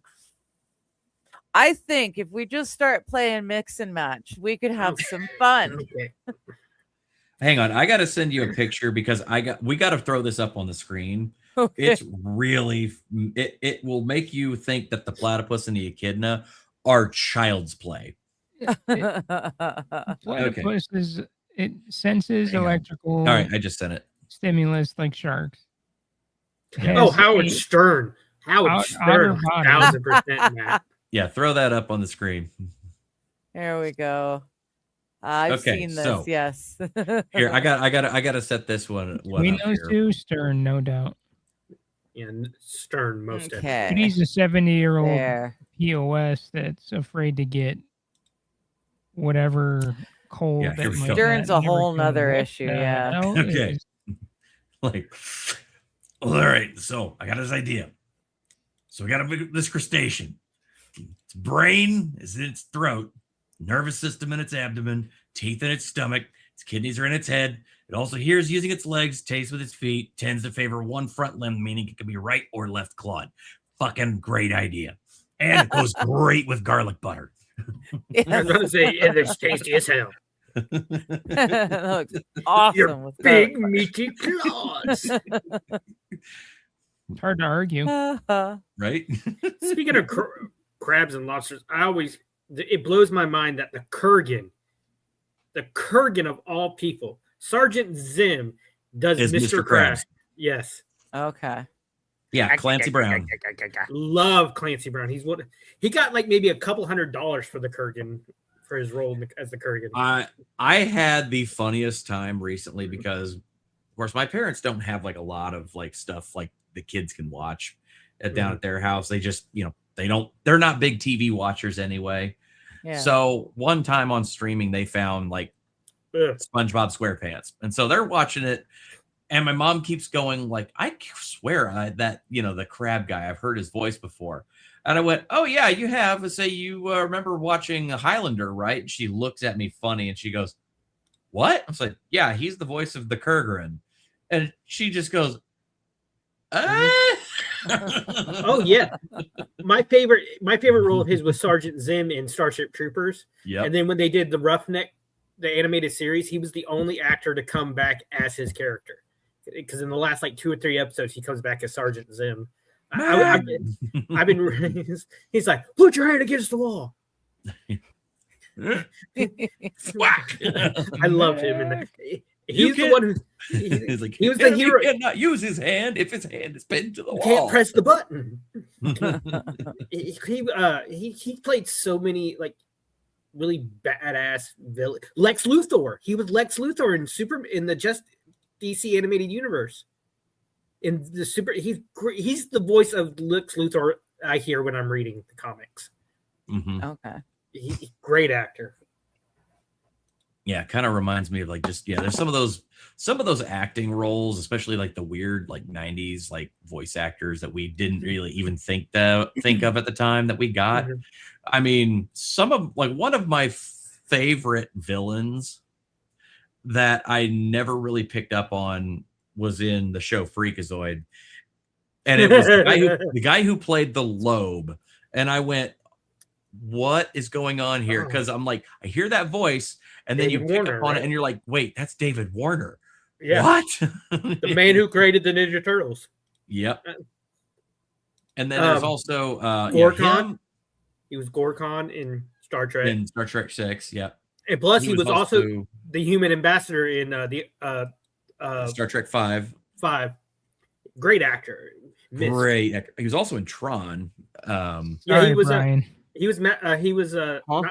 I think if we just start playing mix and match, we could have some fun. Hang on, I got to send you a picture because we got to throw this up on the screen. Okay. It's really it will make you think that the platypus and the echidna are child's play. Platypus it senses electrical. All right, I just sent it. Stimulus like sharks. Oh, Howard Stern. Howard Stern, 1,000%, Matt. Yeah, throw that up on the screen. There we go. I've seen this. Yes. Here, I got to set this one. We know too. Stern, no doubt. Yeah, Stern most of Okay. But he's a 70-year-old POS that's afraid to get whatever cold. Yeah, Stern's a whole nother issue. Yeah. Okay. Like, well, all right. So I got this idea. So we got this crustacean. Its brain is in its throat, nervous system in its abdomen, teeth in its stomach, its kidneys are in its head. It also hears using its legs, tastes with its feet, tends to favor one front limb, meaning it can be right or left clawed. Fucking great idea. And it goes great with garlic butter. Yes. I was going to say, and it's tasty as hell. That looks awesome. Your with big, garlic meaty claws. It's hard to argue. Right? Speaking of crabs and lobsters, it blows my mind that the Kurgan of all people, Sergeant Zim, does Is Mr. Mr. Crab. Krabs. Yes. Okay. Yeah, Clancy Brown. Love Clancy Brown. He got like maybe a couple $100 for the Kurgan for his role as the Kurgan. I had the funniest time recently because, of course, my parents don't have like a lot of like stuff like the kids can watch down at their house. They just, they're not big TV watchers anyway. Yeah. So one time on streaming, they found like SpongeBob SquarePants. And so they're watching it. And my mom keeps going like, I swear that, the crab guy, I've heard his voice before. And I went, oh, yeah, you have. I say, you remember watching Highlander, right? And she looks at me funny and she goes, what? I was like, yeah, he's the voice of the Kurgan. And she just goes, Oh yeah, my favorite role of his was Sergeant Zim in Starship Troopers. Yeah, and then when they did the Roughneck, the animated series, he was the only actor to come back as his character. Because in the last like 2 or 3 episodes, he comes back as Sergeant Zim. I've been. He's like, put your hand against the wall. I love him. And he's the one who he's like, he was the hero. He cannot use his hand if his hand is pinned to the wall. Can't press the button. He played so many like really badass villain. Lex Luthor. He was Lex Luthor in the Just DC animated universe. In the he's the voice of Lex Luthor I hear when I'm reading the comics. Mm-hmm. Okay. He's great actor. Yeah, kind of reminds me of like there's some of those acting roles, especially like the weird like 90s like voice actors that we didn't really even think of at the time that we got. Mm-hmm. I mean, one of my favorite villains that I never really picked up on was in the show Freakazoid. And it was the guy who played the Lobe. And I went, what is going on here? Because I'm like, I hear that voice, and then David you pick Warner, up on right? it, and you're like, wait, that's David Warner. Yeah. What? The man who created the Ninja Turtles. Yep. And then there's also Gorkon. He was Gorkon in Star Trek. In Star Trek 6, yep. And plus, he was also the human ambassador in Star Trek 5. 5. Great actor. Great actor. He was also in Tron. Yeah, he was. Brian. He was not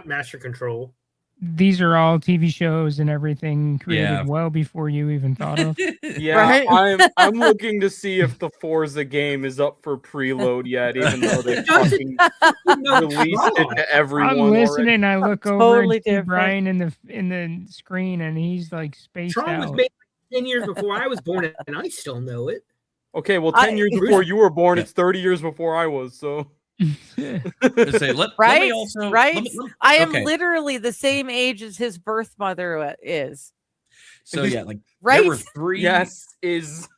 Master Control. These are all TV shows and everything created well before you even thought of. Yeah, Right? I'm looking to see if the Forza game is up for preload yet, even though they fucking released it to everyone. I'm listening. Already. I look over Totally and see different. Brian in the screen, and he's like spaced Tron out. was made 10 years before I was born, and I still know it. Okay, well, 10 years before you were born, it's 30 years before I was, so. Right? Right? I am literally the same age as his birth mother is. So yeah, like right? there were 3. Yes, is.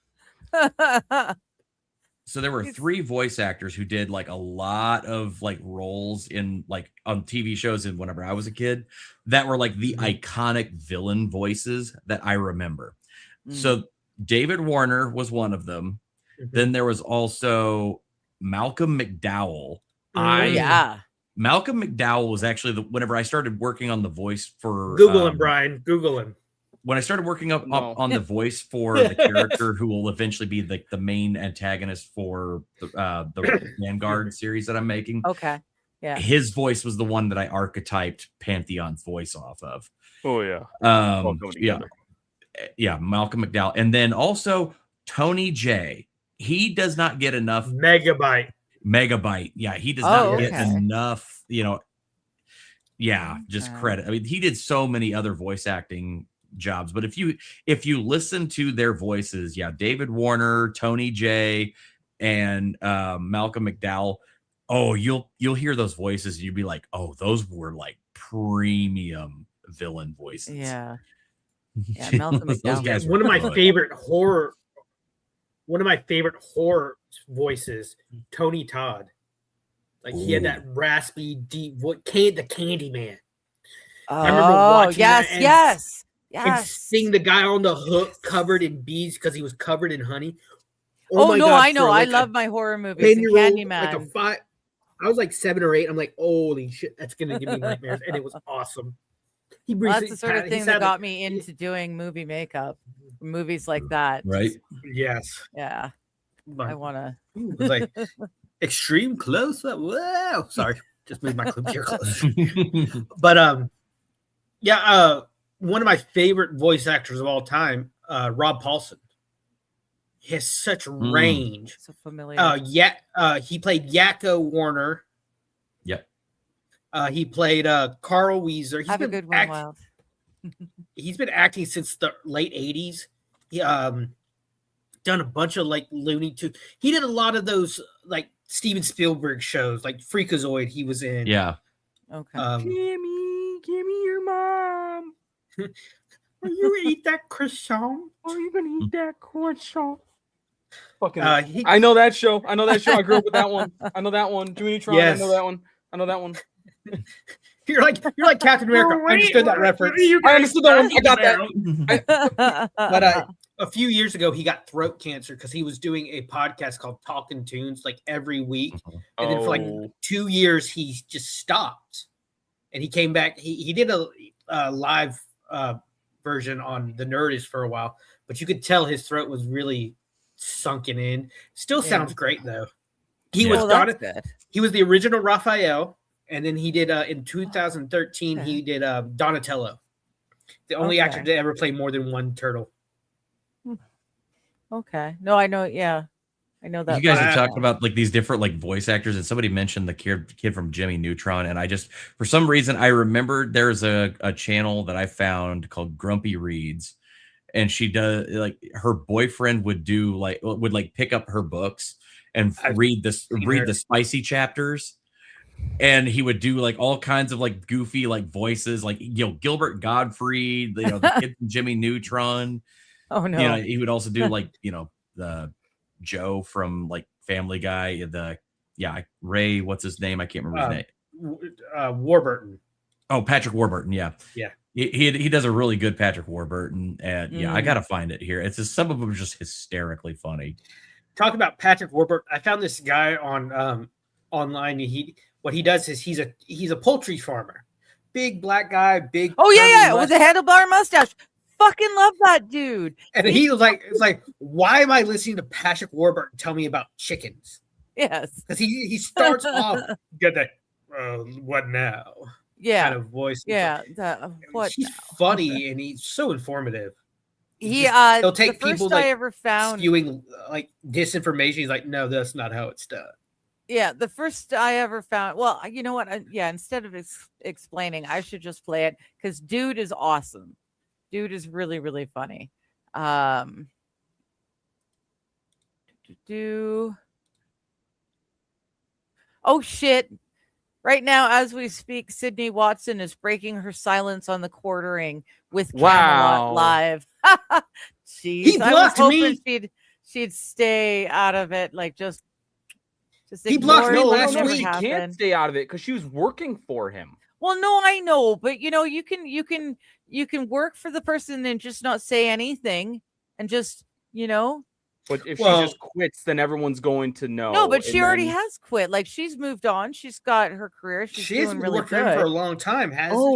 So there were 3 voice actors who did like a lot of like roles in like on TV shows and whenever I was a kid that were like the iconic villain voices that I remember. So David Warner was one of them. Then there was also Malcolm McDowell. Malcolm McDowell was actually whenever I started working on the voice for Google him, Brian. Google him. When I started working up on the voice for the character who will eventually be the main antagonist for the Vanguard series that I'm making. Okay. Yeah. His voice was the one that I archetyped Pantheon's voice off of. Oh yeah. Yeah, Malcolm McDowell. And then also Tony J. He does not get enough Megabyte. Yeah, he does not get enough, just credit. I mean, he did so many other voice acting jobs, but if you listen to their voices, David Warner, Tony J, and Malcolm McDowell, you'll hear those voices and you'll be like, oh, those were like premium villain voices. Yeah, Malcolm McDowell. Those guys one of my favorite horror voices, Tony Todd. Like he had that raspy, deep voice, the Candyman. I remember watching that and seeing the guy on the hook covered in bees because he was covered in honey. God, I know. I love my horror movies. And Candyman. Like I was like 7 or 8. I'm like, holy shit, that's gonna give me nightmares, and it was awesome. That's the sort of thing that got me into doing movie makeup, movies like that. Right? Yes. Yeah. I want to. It was like extreme close up. Whoa! Sorry, just moved my clip here close. But one of my favorite voice actors of all time, Rob Paulson. He has such range. So familiar. He played Yakko Warner. Yep. He played Carl Weezer. Have a good one, Wild. He's been acting since the late 80s. He done a bunch of like Looney Tunes. He did a lot of those like Steven Spielberg shows, like Freakazoid. He was in. Yeah. Okay. Give me your mom. Are you eat that croissant? Are you gonna eat that croissant? Fucking. I know that show. I grew up with that one. I know that one. Jimmy Neutron. Yes. I know that one. You're like Captain America. I understood that reference. I understood that one. I got that. But a few years ago, he got throat cancer because he was doing a podcast called Talking Tunes like every week, and then for like 2 years he just stopped. and he came back. He did a live version on the Nerdist for a while, but you could tell his throat was really sunken in. Still sounds great though. He was he was the original Raphael, and then he did in 2013 he did Donatello, the only actor to ever play more than one turtle. Okay. No, I know. Yeah, I know that. You guys are talking about like these different like voice actors, and somebody mentioned the kid from Jimmy Neutron, and I just for some reason I remembered there's a channel that I found called Grumpy Reads, and she does like her boyfriend would pick up her books and read the spicy chapters, and he would do like all kinds of like goofy like voices, like Gilbert Gottfried, the kid from Jimmy Neutron. Oh no! He would also do like the Joe from like Family Guy. Ray, what's his name? I can't remember his name. Warburton. Oh, Patrick Warburton. Yeah. He does a really good Patrick Warburton, and I gotta find it here. It's just some of them are just hysterically funny. Talk about Patrick Warburton. I found this guy on online. What he does is he's a poultry farmer, big black guy, big. Oh yeah, with a handlebar mustache. Fucking love that dude. And he was like, it's like, why am I listening to Patrick Warburton tell me about chickens? Yes, because he starts off get that what now? Yeah, kind of voice. Yeah, he's funny and he's so informative. He'll take people like I ever found spewing like disinformation. He's like, no, that's not how it's done. Yeah, the first I ever found. Well, you know what? Instead of explaining, I should just play it because dude is awesome. Dude is really, really funny. Oh shit. Right now, as we speak, Sydney Watson is breaking her silence on the quartering with Camelot Live. Jeez, he blocked me. She'd stay out of it, like just he blocked me last week. She can't stay out of it because she was working for him. Well, no, I know, but you can work for the person and just not say anything and just, But if she just quits, then everyone's going to know. No, but she already has quit. Like she's moved on. She's got her career. She's doing really good. For him for a long time.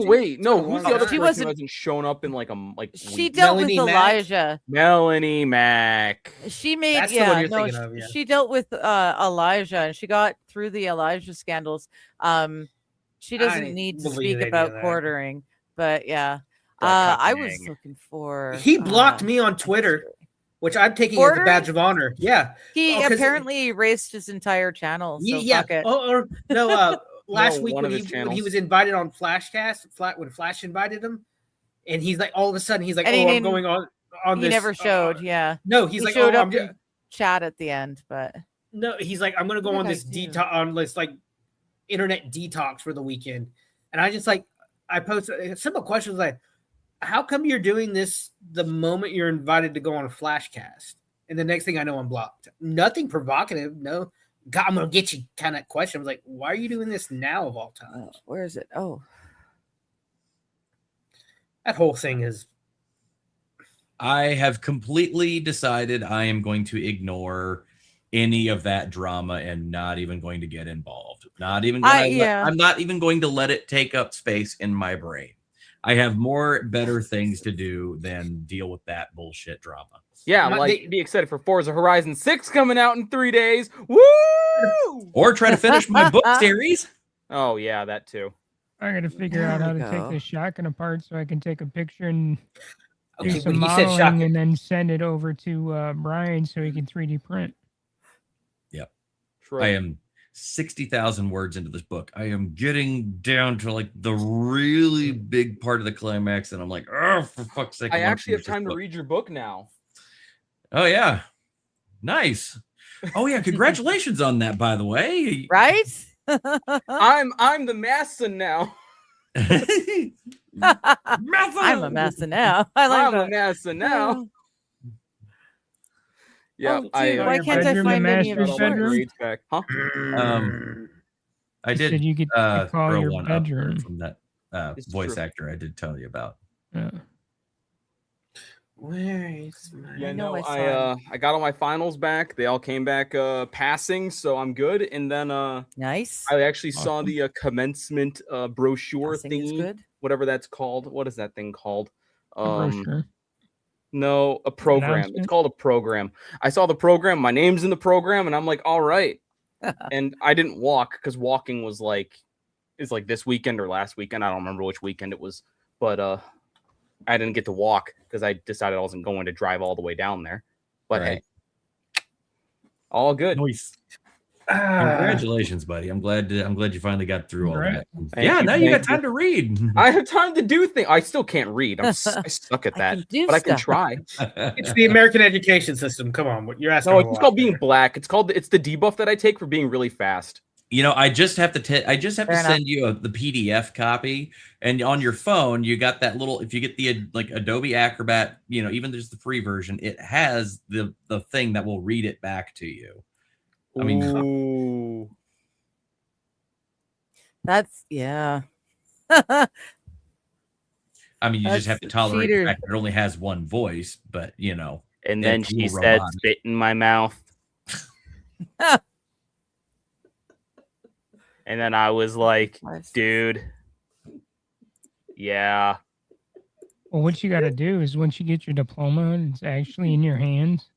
Wait, no. Who's the other person who hasn't shown up in like a She dealt with Elijah. Melanie Mack. She made she dealt with Elijah, and she got through the Elijah scandals. She doesn't need to speak about quartering, but I was looking for. He blocked me on Twitter, which I'm taking as a badge of honor. Yeah, he apparently erased his entire channel. So last week when he was invited on Flashcast, when Flash invited him, and he's like, all of a sudden he's like, I'm going on this. He never showed. No, he's like, showed up in chat at the end, but no, he's like, I'm going to go on this detox on this like internet detox for the weekend, and I just like I posted a simple question like, how come you're doing this the moment you're invited to go on a Flashcast? And the next thing I know, I'm blocked. Nothing provocative. No, God, I'm gonna get you kind of question. I was like, why are you doing this now of all time? Where is it? Oh, that whole thing is. I have completely decided I am going to ignore any of that drama and not even going to get involved. I'm not even going to let it take up space in my brain. I have better things to do than deal with that bullshit drama. Yeah, be excited for Forza Horizon 6 coming out in 3 days. Woo! Or try to finish my book series. Oh, yeah, that too. I got to figure out how to take this shotgun apart so I can take a picture and do some modeling and then send it over to Brian so he can 3D print. Yep. True. I am 60,000 words into this book. I am getting down to like the really big part of the climax, and I'm like, oh, for fuck's sake! I actually have time to read your book now. Oh yeah, nice. Oh yeah, congratulations on that, by the way. Right? I'm the Massa now. I'm a Massa now. I'm a Massa now. Yeah, why can't I find any of your bedroom? Huh? I did. You could call your bedroom from that voice actor I did tell you about. Yeah. Where is my? Yeah, I know no, I saw I got all my finals back. They all came back passing, so I'm good. And then Nice. I actually saw Awesome. the commencement brochure Passing is thingy, good. whatever that's called. What is that thing called? A brochure. No, a program. It's Announcement? called a program. I saw the program. My name's in the program, and I'm like, all right. And I didn't walk because walking was like this weekend or last weekend. I don't remember which weekend it was, but I didn't get to walk because I decided I wasn't going to drive all the way down there. But Right. hey, all good. Nice. Congratulations, buddy. I'm glad you finally got through all that. Yeah, now you got time to read. I have time to do things. I still can't read. I suck at that, but I can try. It's the American education system. Come on, you're asking. No, it's called being black. It's the debuff that I take for being really fast. You know, I just have to send you the PDF copy, and on your phone you got that little. If you get the like Adobe Acrobat, you know, even just the free version, it has the thing that will read it back to you. I mean, ooh. That's yeah. I mean, you just have to That's tolerate cheater. the fact that it only has one voice, but you know. And then it's she a little said, robotic. "Spit in my mouth." And then I was like, "Dude, yeah." Well, what you got to do is once you get your diploma and it's actually in your hands,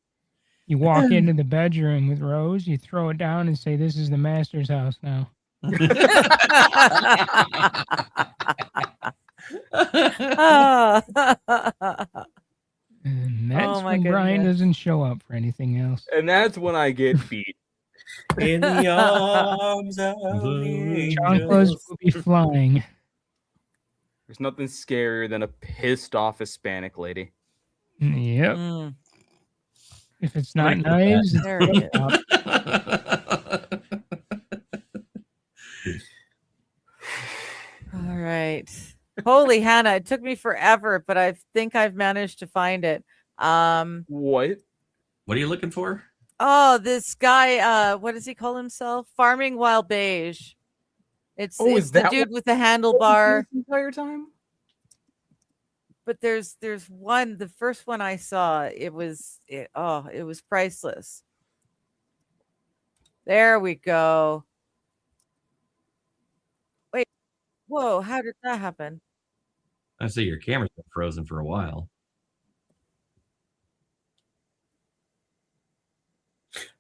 you walk into the bedroom with Rose, you throw it down and say, "This is the master's house now." And that's Oh my when Brian goodness. doesn't show up for anything else. And that's when I get beat. In the arms of Chanclas will be flying. There's nothing scarier than a pissed off Hispanic lady. Yep. Mm. If it's not knives, it's There it is. All right. Holy Hannah, it took me forever, but I think I've managed to find it. What? What are you looking for? Oh, this guy, what does he call himself? Farming While Beige. It's is the that dude what- with the handlebar. The entire time? But there's one, the first one I saw, it was priceless. There we go. Wait, whoa, how did that happen? I see your camera's been frozen for a while.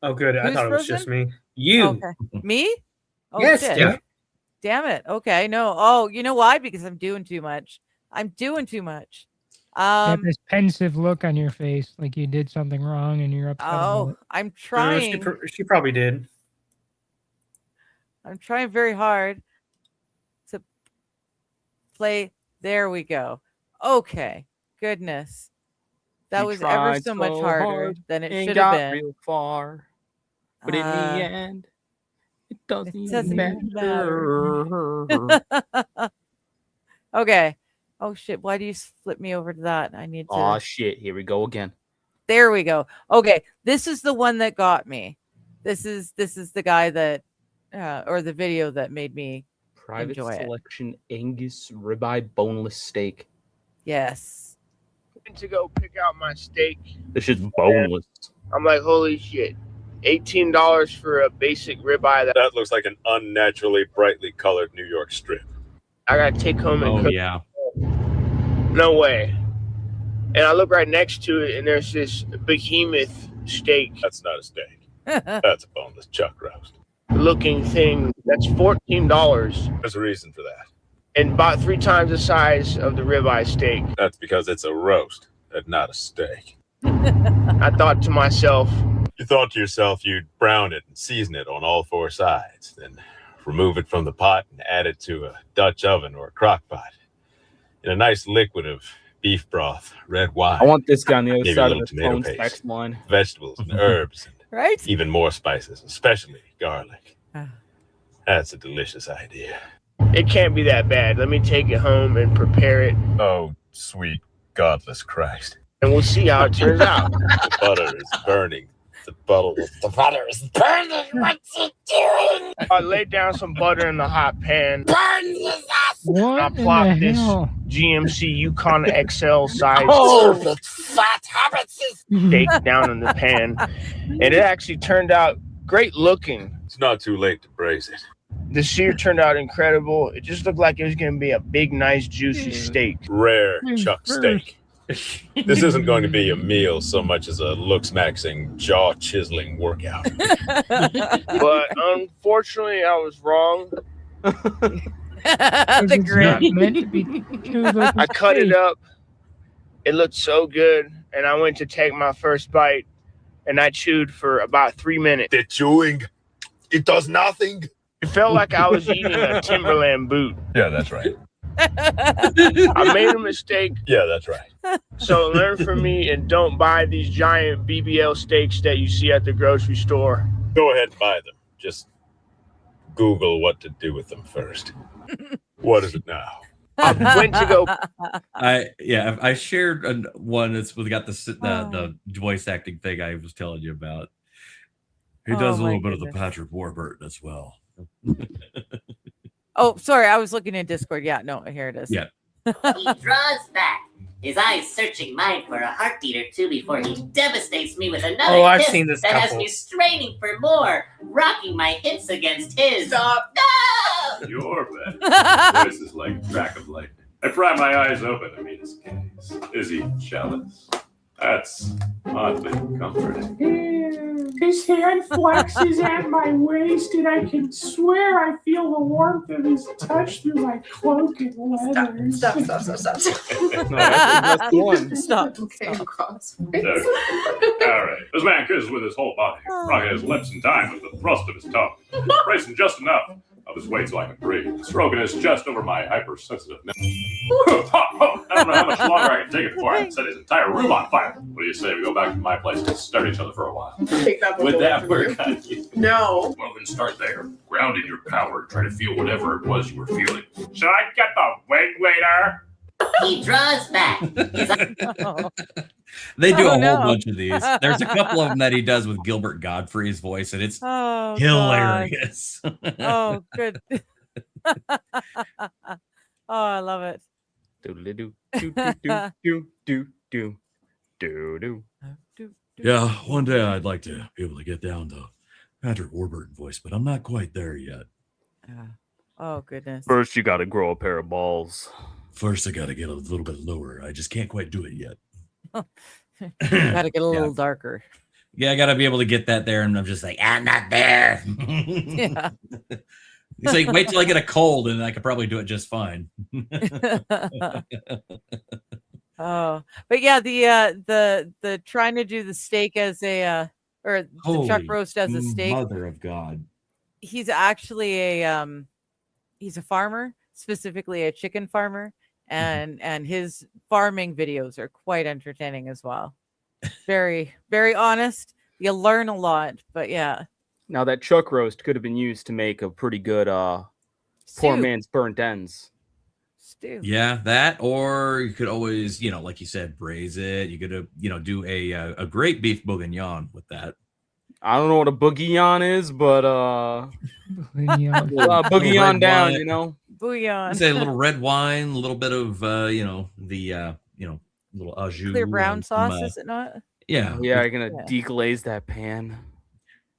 Oh, good. I Who's thought it was just frozen? me. You. Okay. Me? Oh, Yes, shit. yeah. Damn it. Okay. No. Oh, you know why? Because I'm doing too much. I'm doing too much. You have this pensive look on your face, like you did something wrong and you're upset about it. I'm No, trying. she probably did. I'm trying very hard to play. There we go. Okay. Goodness. That She was ever tried so much so harder hard than it and should have got been. real far. But in the end, it doesn't, doesn't even matter. matter. Okay. Oh shit. Why do you flip me over to that? I need to. Oh shit! Here we go again. There we go. Okay. This is the one that got me. This is the guy that or the video that made me Private enjoy it. selection Angus ribeye boneless steak. Yes. To go pick out my steak. This shit's boneless. I'm like, holy shit. $18 for a basic ribeye That looks like an unnaturally brightly colored New York strip. I gotta take home and cook. Yeah. No way. And I look right next to it and there's this behemoth steak. That's not a steak. That's a boneless chuck roast. Looking thing that's $14 There's a reason for that. and about 3 times the size of the ribeye steak. That's because it's a roast and not a steak. I thought to myself, You thought to yourself you'd brown it and season it on all 4 sides, then remove it from the pot and add it to a Dutch oven or a crock pot in a nice liquid of beef broth, red wine. I want this guy on the other maybe a side of little the tomato phone's paste, text line. vegetables and herbs, and Right? even more spices, especially garlic. That's a delicious idea. it can't be that bad. Let me take it home and prepare it Oh, sweet godless Christ. and we'll see how it turns out. The butter is burning. The butter is burning. What's it doing? I laid down some butter in the hot pan. Burn his ass What I in the plopped this hell? GMC Yukon XL size fat habits. steak down in the pan, and it actually turned out great looking. It's not too late to braise it. The sear turned out incredible. It just looked like it was going to be a big, nice, juicy steak. Rare chuck steak. This isn't going to be a meal so much as a looks-maxing, jaw-chiseling workout. But unfortunately, I was wrong. The grin. Meant to be chewed like a I cut it steak. up. It looked so good, and I went to take my first bite, and I chewed for about 3 minutes. The chewing, it does nothing. It felt like I was eating a Timberland boot. Yeah, that's right. I made a mistake, Yeah, that's right. so learn from me and don't buy these giant BBL steaks that you see at the grocery store. Go ahead and buy them. Just Google what to do with them first. What is it now? I went to go. I shared one that's got the voice acting thing I was telling you about. He does a little bit of the Patrick Warburton as well. Oh, sorry. I was looking in Discord. Yeah, no, here it is. Yeah. He draws back, his eyes searching mine for a heartbeat or two before he devastates me with another Oh, I've kiss seen this that has couple. me straining for more, rocking my hips against his. Stop! No! Your bed. Voice is like a track of lightning. I pry my eyes open to meet his gaze. Is he jealous? That's oddly comforting. His hand flexes at my waist, and I can swear I feel the warmth of his touch through my cloak and leathers. Stop. No, that's the one. Stop. Okay, cross. Okay. All right. This man kisses with his whole body, rocking his lips in time with the thrust of his tongue, bracing just enough of his weight so I can breathe, stroking his chest over my hypersensitive neck. I don't know how much longer I can take it before I set his entire room on fire. What do you say we go back to my place and stare at each other for a while? Take that Would away that from work you. on you? No. Well, then start there. Ground in your power. Try to feel whatever it was you were feeling. Should I get the wig later? He draws back, his They do Oh, a no. whole bunch of these. There's a couple of them that he does with Gilbert Godfrey's voice, and it's Oh, hilarious. God. Oh, good. Oh, I love it. Yeah, one day I'd like to be able to get down to Patrick Warburton voice, but I'm not quite there yet. Oh, goodness. First, you got to grow a pair of balls. First, I got to get a little bit lower. I just can't quite do it yet. Gotta get a little darker. Yeah, I got to be able to get that there, and I'm just like, I'm not there. Yeah. He's like, wait till I get a cold, and I could probably do it just fine. Oh, but yeah, the trying to do the steak as a or the chuck Holy roast as a steak. Mother of God. He's actually a he's a farmer, specifically a chicken farmer, and his farming videos are quite entertaining as well. Very, very honest. You learn a lot, but yeah. Now that chuck roast could have been used to make a pretty good poor Stew. man's burnt ends. Stew. Yeah, that, or you could always, like you said, braise it. You could, do a great beef bourguignon with that. I don't know what a bourguignon is, but bourguignon down, Bouillon. Say a little red wine, a little bit of, little au jus. Clear brown and sauce, some, is it not? Yeah. Yeah, you're gonna deglaze that pan.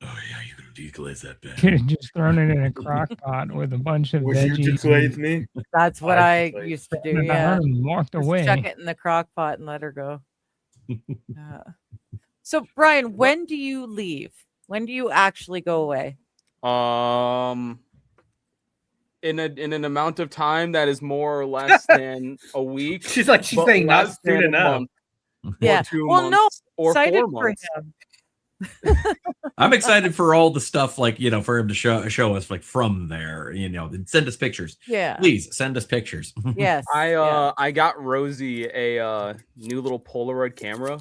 Oh yeah, you're gonna deglaze that pan. Could have just thrown it in a crock pot with a bunch of Would you veggies. deglaze me? That's what I used to do. And Yeah. walked Just away. chuck it in the crock pot and let her go. So Brian, when do you leave? When do you actually go away? In an amount of time that is more or less than a week. She's but saying not less soon than a enough. month, Yeah. or 2 Well, no, months, or excited 4 for months. him. I'm excited for all the stuff, like, for him to show us, like, from there, and send us pictures. Yeah. Please send us pictures. Yes. I got Rosie a new little Polaroid camera.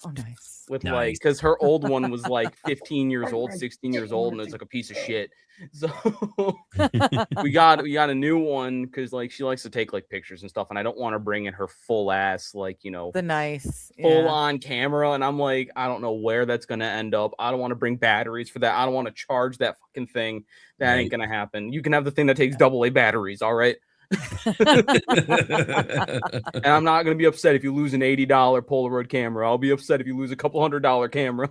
Oh, nice. With Nice. because her old one was like 15 years old, 16 years old, and it's like a piece of shit. So we got a new one because like she likes to take like pictures and stuff, and I don't want to bring in her full ass the nice full on camera, and I'm like, I don't know where that's gonna end up. I don't want to bring batteries for that. I don't want to charge that fucking thing. That ain't gonna happen. You can have the thing that takes AA batteries, all right. And I'm not going to be upset if you lose an $80 Polaroid camera. I'll be upset if you lose a couple $100 camera.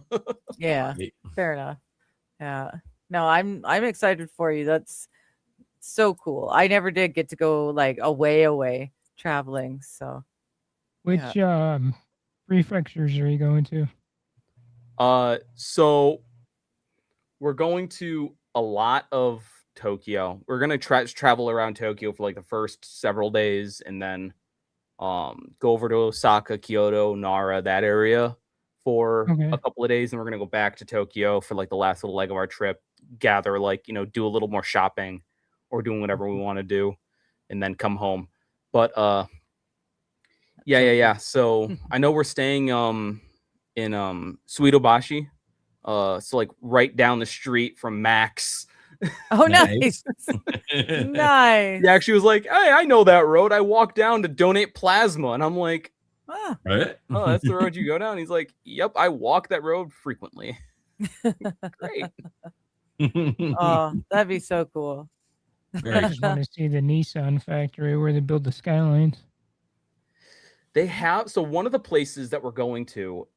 Yeah, fair enough. Yeah. No, I'm excited for you. That's so cool. I never did get to go like away traveling. So Which prefectures are you going to? So we're going to a lot of Tokyo. We're going to travel around Tokyo for like the first several days and then go over to Osaka, Kyoto, Nara, that area for a couple of days. And we're going to go back to Tokyo for like the last little leg of our trip, gather like, do a little more shopping or doing whatever we want to do and then come home. But yeah. So I know we're staying in Suidobashi. So like right down the street from Max. Oh, nice. Nice. Yeah, she was like, hey, I know that road. I walked down to donate plasma. And I'm like, right? Oh, that's the road you go down? He's like, yep, I walk that road frequently. Great. Oh, that'd be so cool. I just want to see the Nissan factory where they build the Skylines. They have, so one of the places that we're going to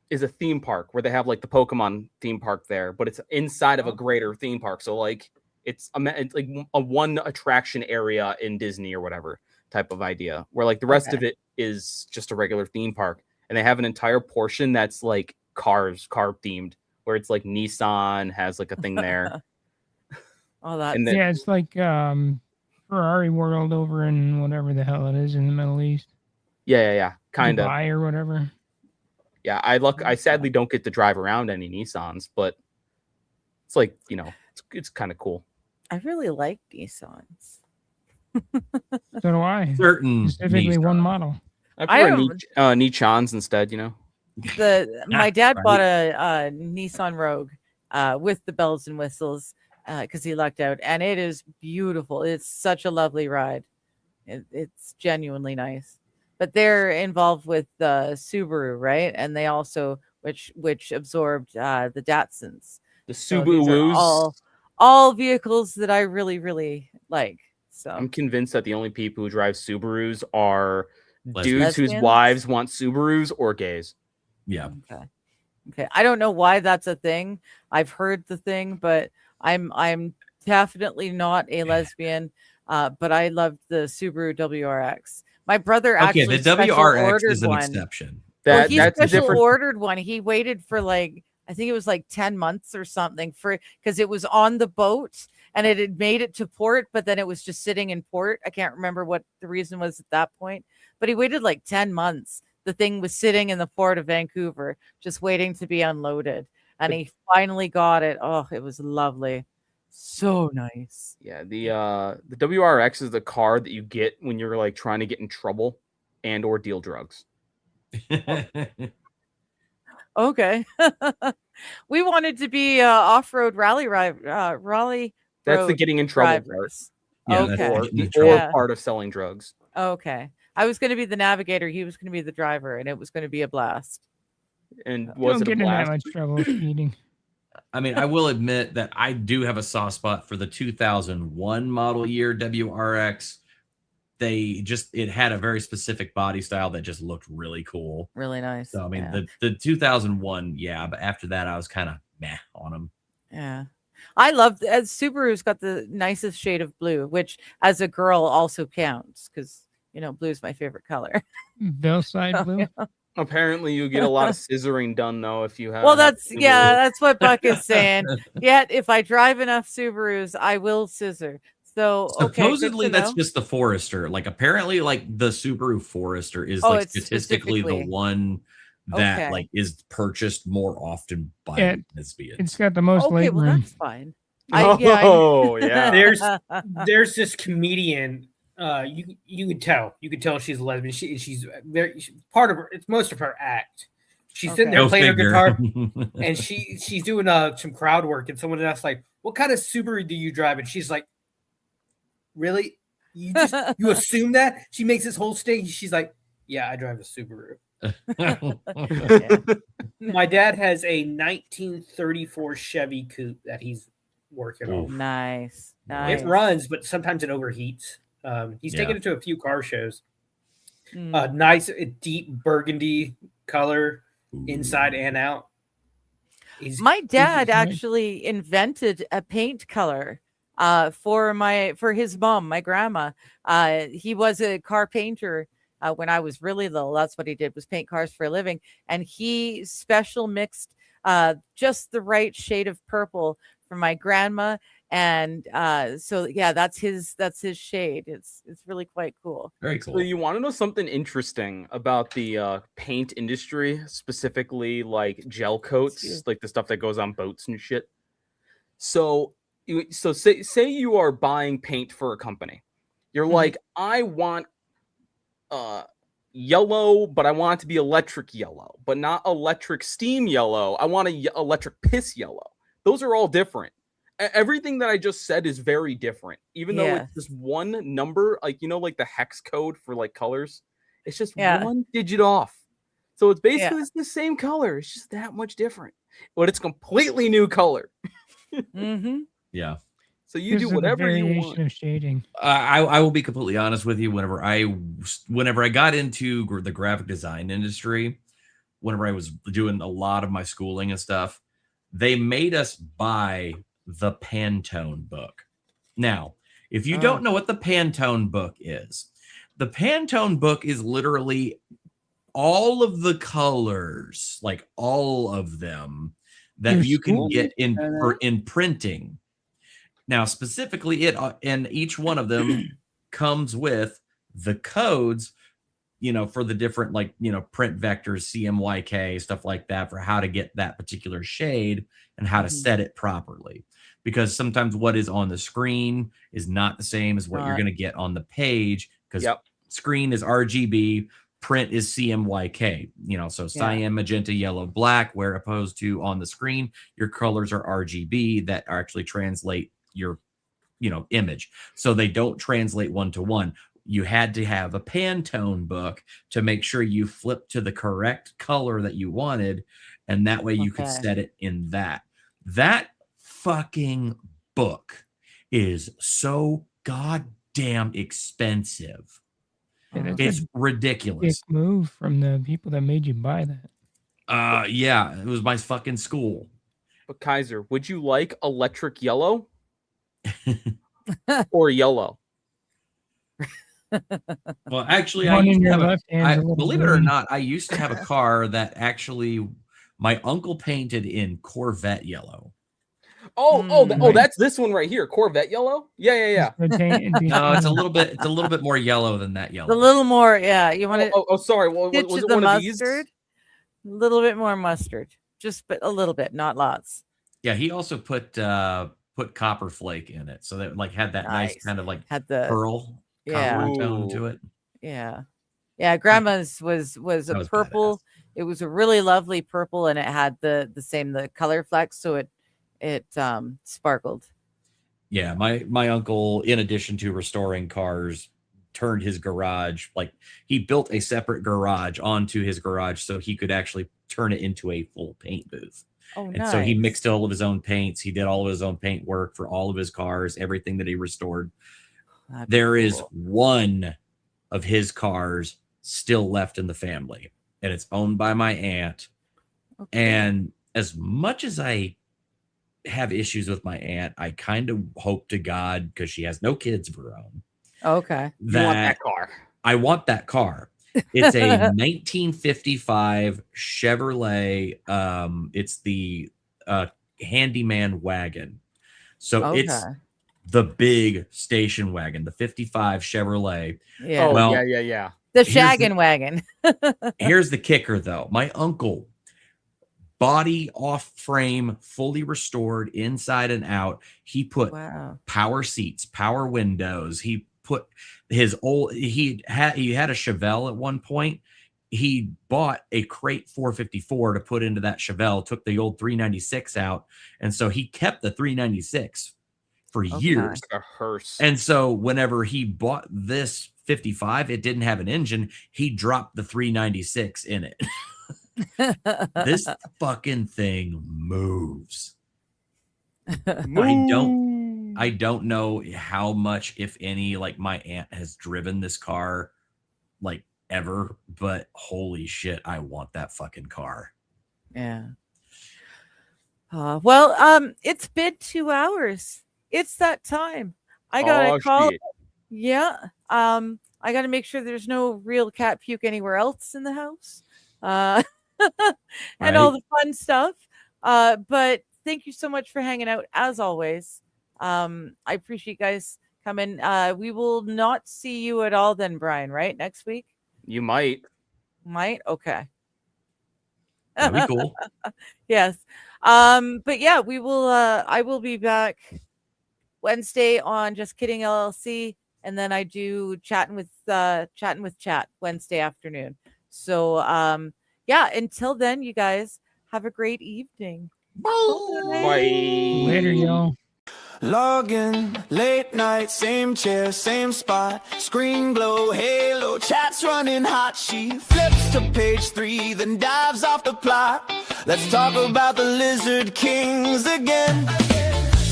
is a theme park where they have like the Pokemon theme park there, but it's inside of a greater theme park. So like it's like a one attraction area in Disney or whatever type of idea, where like the rest of it is just a regular theme park. And they have an entire portion that's like car themed, where it's like Nissan has like a thing there. Oh, that yeah, it's like Ferrari World over in whatever the hell it is in the Middle East. Yeah, kind of. Dubai or whatever. Yeah, I sadly don't get to drive around any Nissans, but it's like, it's kind of cool. I really like Nissans. So do I. Certain specifically Nissan. one model. I prefer Nichans instead, My dad bought a Nissan Rogue with the bells and whistles because he lucked out, and it is beautiful. It's such a lovely ride. It's genuinely nice. But they're involved with Subaru, right? And they also which absorbed the Datsuns. The Subarus. All vehicles that I really, really like. So I'm convinced that the only people who drive Subarus are Lesbians? dudes whose wives want Subarus or gays. Yeah. Okay. I don't know why that's a thing. I've heard the thing, but I'm definitely not a lesbian. But I loved the Subaru WRX. My brother actually the WRX is an exception. He special ordered one. He waited for like, I think it was like 10 months or something because it was on the boat and it had made it to port, but then it was just sitting in port. I can't remember what the reason was at that point, but he waited like 10 months. The thing was sitting in the port of Vancouver, just waiting to be unloaded. And he finally got it. Oh, it was lovely. So nice. Yeah, the WRX is the car that you get when you're like trying to get in trouble and or deal drugs. Okay. We wanted to be off-road rally. That's the getting in trouble part. Yeah, okay. Or part of selling drugs. Okay. I was going to be the navigator. He was going to be the driver, and it was going to be a blast. And was it a blast? Don't get in that much blast? trouble speeding. I mean, I will admit that I do have a soft spot for the 2001 model year WRX. It had a very specific body style that just looked really cool. Really nice. So, I mean, the 2001, yeah, but after that, I was kind of meh on them. Yeah. I love Subaru's got the nicest shade of blue, which as a girl also counts because, blue is my favorite color. Billside blue? Yeah. Apparently, you get a lot of scissoring done, though, if you have. Well, that's what Buck is saying. Yet, if I drive enough Subarus, I will scissor. So, supposedly that's just the Forester. Like apparently, like the Subaru Forester is like statistically the one that like is purchased more often by lesbians. It's got the most leg well, room. that's fine. Yeah. There's this comedian. You could tell she's a lesbian. She's part of her. It's most of her act. She's sitting there playing her guitar, and she's doing some crowd work. And someone asks like, "What kind of Subaru do you drive?" And she's like, "Really? You assume that?" She makes this whole stage. She's like, "Yeah, I drive a Subaru." My dad has a 1934 Chevy Coupe that he's working on. Nice. It runs, but sometimes it overheats. He's taken it to a few car shows. Nice, deep burgundy color inside and out. My dad actually invented a paint color for his mom, my grandma. He was a car painter when I was really little. That's what he did, was paint cars for a living. And he special mixed just the right shade of purple for my grandma. And so yeah, that's his shade. It's really quite cool. Very cool. So you want to know something interesting about the paint industry, specifically like gel coats, like the stuff that goes on boats and shit. So say you are buying paint for a company. You're like, I want yellow, but I want it to be electric yellow, but not electric steam yellow. I want electric piss yellow. Those are all different. Everything that I just said is very different, even though it's just one number, like, like the hex code for like colors. It's just one digit off. So it's basically it's the same color. It's just that much different, but it's completely new color. Yeah. So you do whatever you want. Of shading. I will be completely honest with you. Whenever I got into the graphic design industry, whenever I was doing a lot of my schooling and stuff, they made us buy the Pantone book. Now, if you don't know what the Pantone book is, the Pantone book is literally all of the colors, like all of them that you can get in printing. Now, specifically, and each one of them comes with the codes, for the different, print vectors, CMYK, stuff like that, for how to get that particular shade and how to set it properly. Because sometimes what is on the screen is not the same as what you're going to get on the page, because screen is RGB, print is CMYK, so cyan, magenta, yellow, black, where opposed to on the screen, your colors are RGB that actually translate your, image. So they don't translate one to one. You had to have a Pantone book to make sure you flip to the correct color that you wanted. And that way you could set it in that. That fucking book is so goddamn expensive. It's ridiculous. Big move from the people that made you buy that. Yeah, it was my fucking school. But Kaiser, would you like electric yellow or yellow? Well, actually, believe it or not, I used to have a car that actually my uncle painted in Corvette yellow. That's this one right here, Corvette yellow. Yeah. No, it's a little bit more yellow than that yellow. A little more, yeah. You want to? Sorry. Was it the one mustard? of these? A little bit more mustard, just but a little bit, not lots. Yeah, he also put copper flake in it, so that had that nice kind of had the pearl copper tone to it. Yeah. Grandma's was a purple. Badass. It was a really lovely purple, and it had the color flex, so it sparkled. Yeah, my uncle, in addition to restoring cars, turned his garage, he built a separate garage onto his garage so he could actually turn it into a full paint booth. And so he mixed all of his own paints. He did all of his own paint work for all of his cars, everything that he restored. There is one of his cars still left in the family, and it's owned by my aunt. And as much as I have issues with my aunt, I kind of hope to God, because she has no kids of her own. Okay. You want that car. I want that car. It's a 1955 Chevrolet. It's the handyman wagon. So it's the big station wagon, the 55 Chevrolet. Yeah. Yeah. The shaggin' wagon. Here's the kicker, though. My uncle, body off frame, fully restored inside and out. He put power seats, power windows. He put his old, he had a Chevelle at one point. He bought a crate 454 to put into that Chevelle, took the old 396 out. And so he kept the 396 for years. A hearse. And so whenever he bought this 55, it didn't have an engine. He dropped the 396 in it. This fucking thing moves. I don't know how much, if any, like my aunt has driven this car like ever, but holy shit, I want that fucking car. Yeah. Well, it's been 2 hours. It's that time. I gotta call. Shit. Yeah. I gotta make sure there's no real cat puke anywhere else in the house. And all the fun stuff. But thank you so much for hanging out as always. I appreciate you guys coming. We will not see you at all then, Brian, right? Next week? You might. Might? Okay. That'd be cool. Yes. But yeah, we will I will be back Wednesday on Just Kidding LLC, and then I do chatting with chat Wednesday afternoon. So yeah, until then, you guys have a great evening. Bye. Later, y'all. Login, late night, same chair, same spot. Screen glow, halo, chat's running hot. She flips to page 3, then dives off the plot. Let's talk about the Lizard Kings again.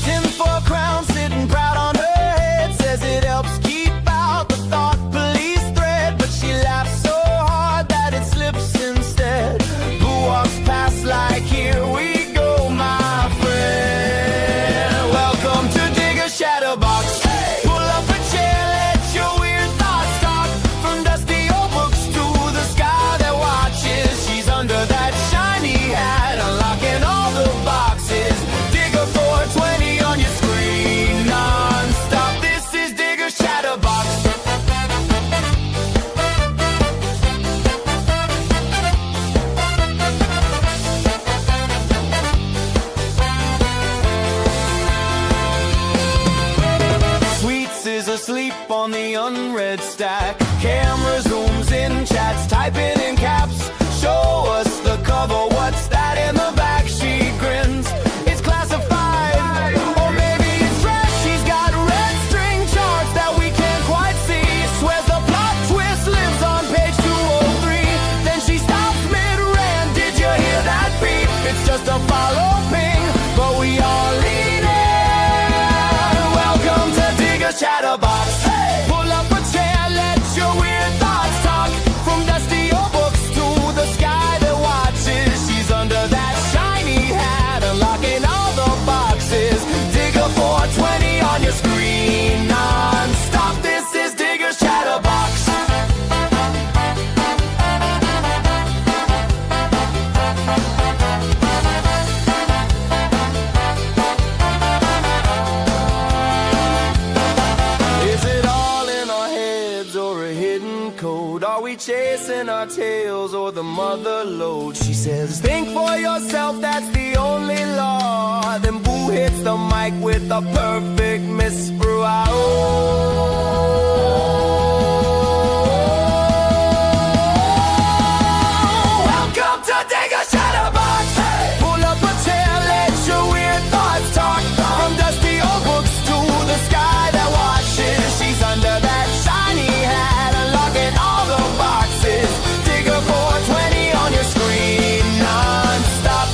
Tinfoil crown sitting proud on her head. Says it helps keep out the thought police thread. But she laughs so hard that it slips instead. Who walks past like, here we go, my friend. Welcome to Chatterbox. Hey! Pull up a chair, let your weird thoughts talk. From dusty old books to the sky that watches. She's under that shiny hat, unlocking all the boxes. Digger 420 on your screen, non-stop. This is Digger's Chatterbox. Asleep on the unread stack. Camera zooms in, chats typing in caps. Show us the cover, what's that in the back? She grins, it's classified, or maybe it's fresh. She's got red string charts that we can't quite see. Swears the plot twist lives on page 203. Then she stops mid-rant, did you hear that beep? It's just a follow ping, but we all lean in. Welcome to Chatterbox. Hey! Pull up a chair, let your weird thoughts talk. From dusty old books to the sky that watches. She's under that shiny hat, unlocking all the boxes. Digger 420 on your screen, non-stop. This is Digger's Chatterbox. Chasing our tails or the mother load. She says, think for yourself, that's the only law. Then Boo hits the mic with a perfect miss throughout. Welcome to Digger's Chatterbox. Hey! Pull up a chair, let your weird thoughts talk. From dusty old books to the sky that watches. She's under that shiny hat, unlocking all the boxes. Digger 420 on your screen, non-stop.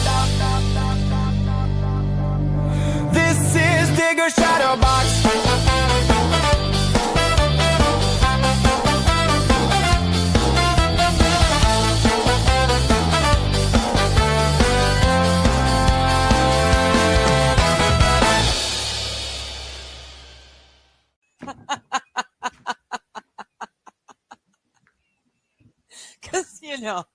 This is Digger's Chatterbox. Because, you know.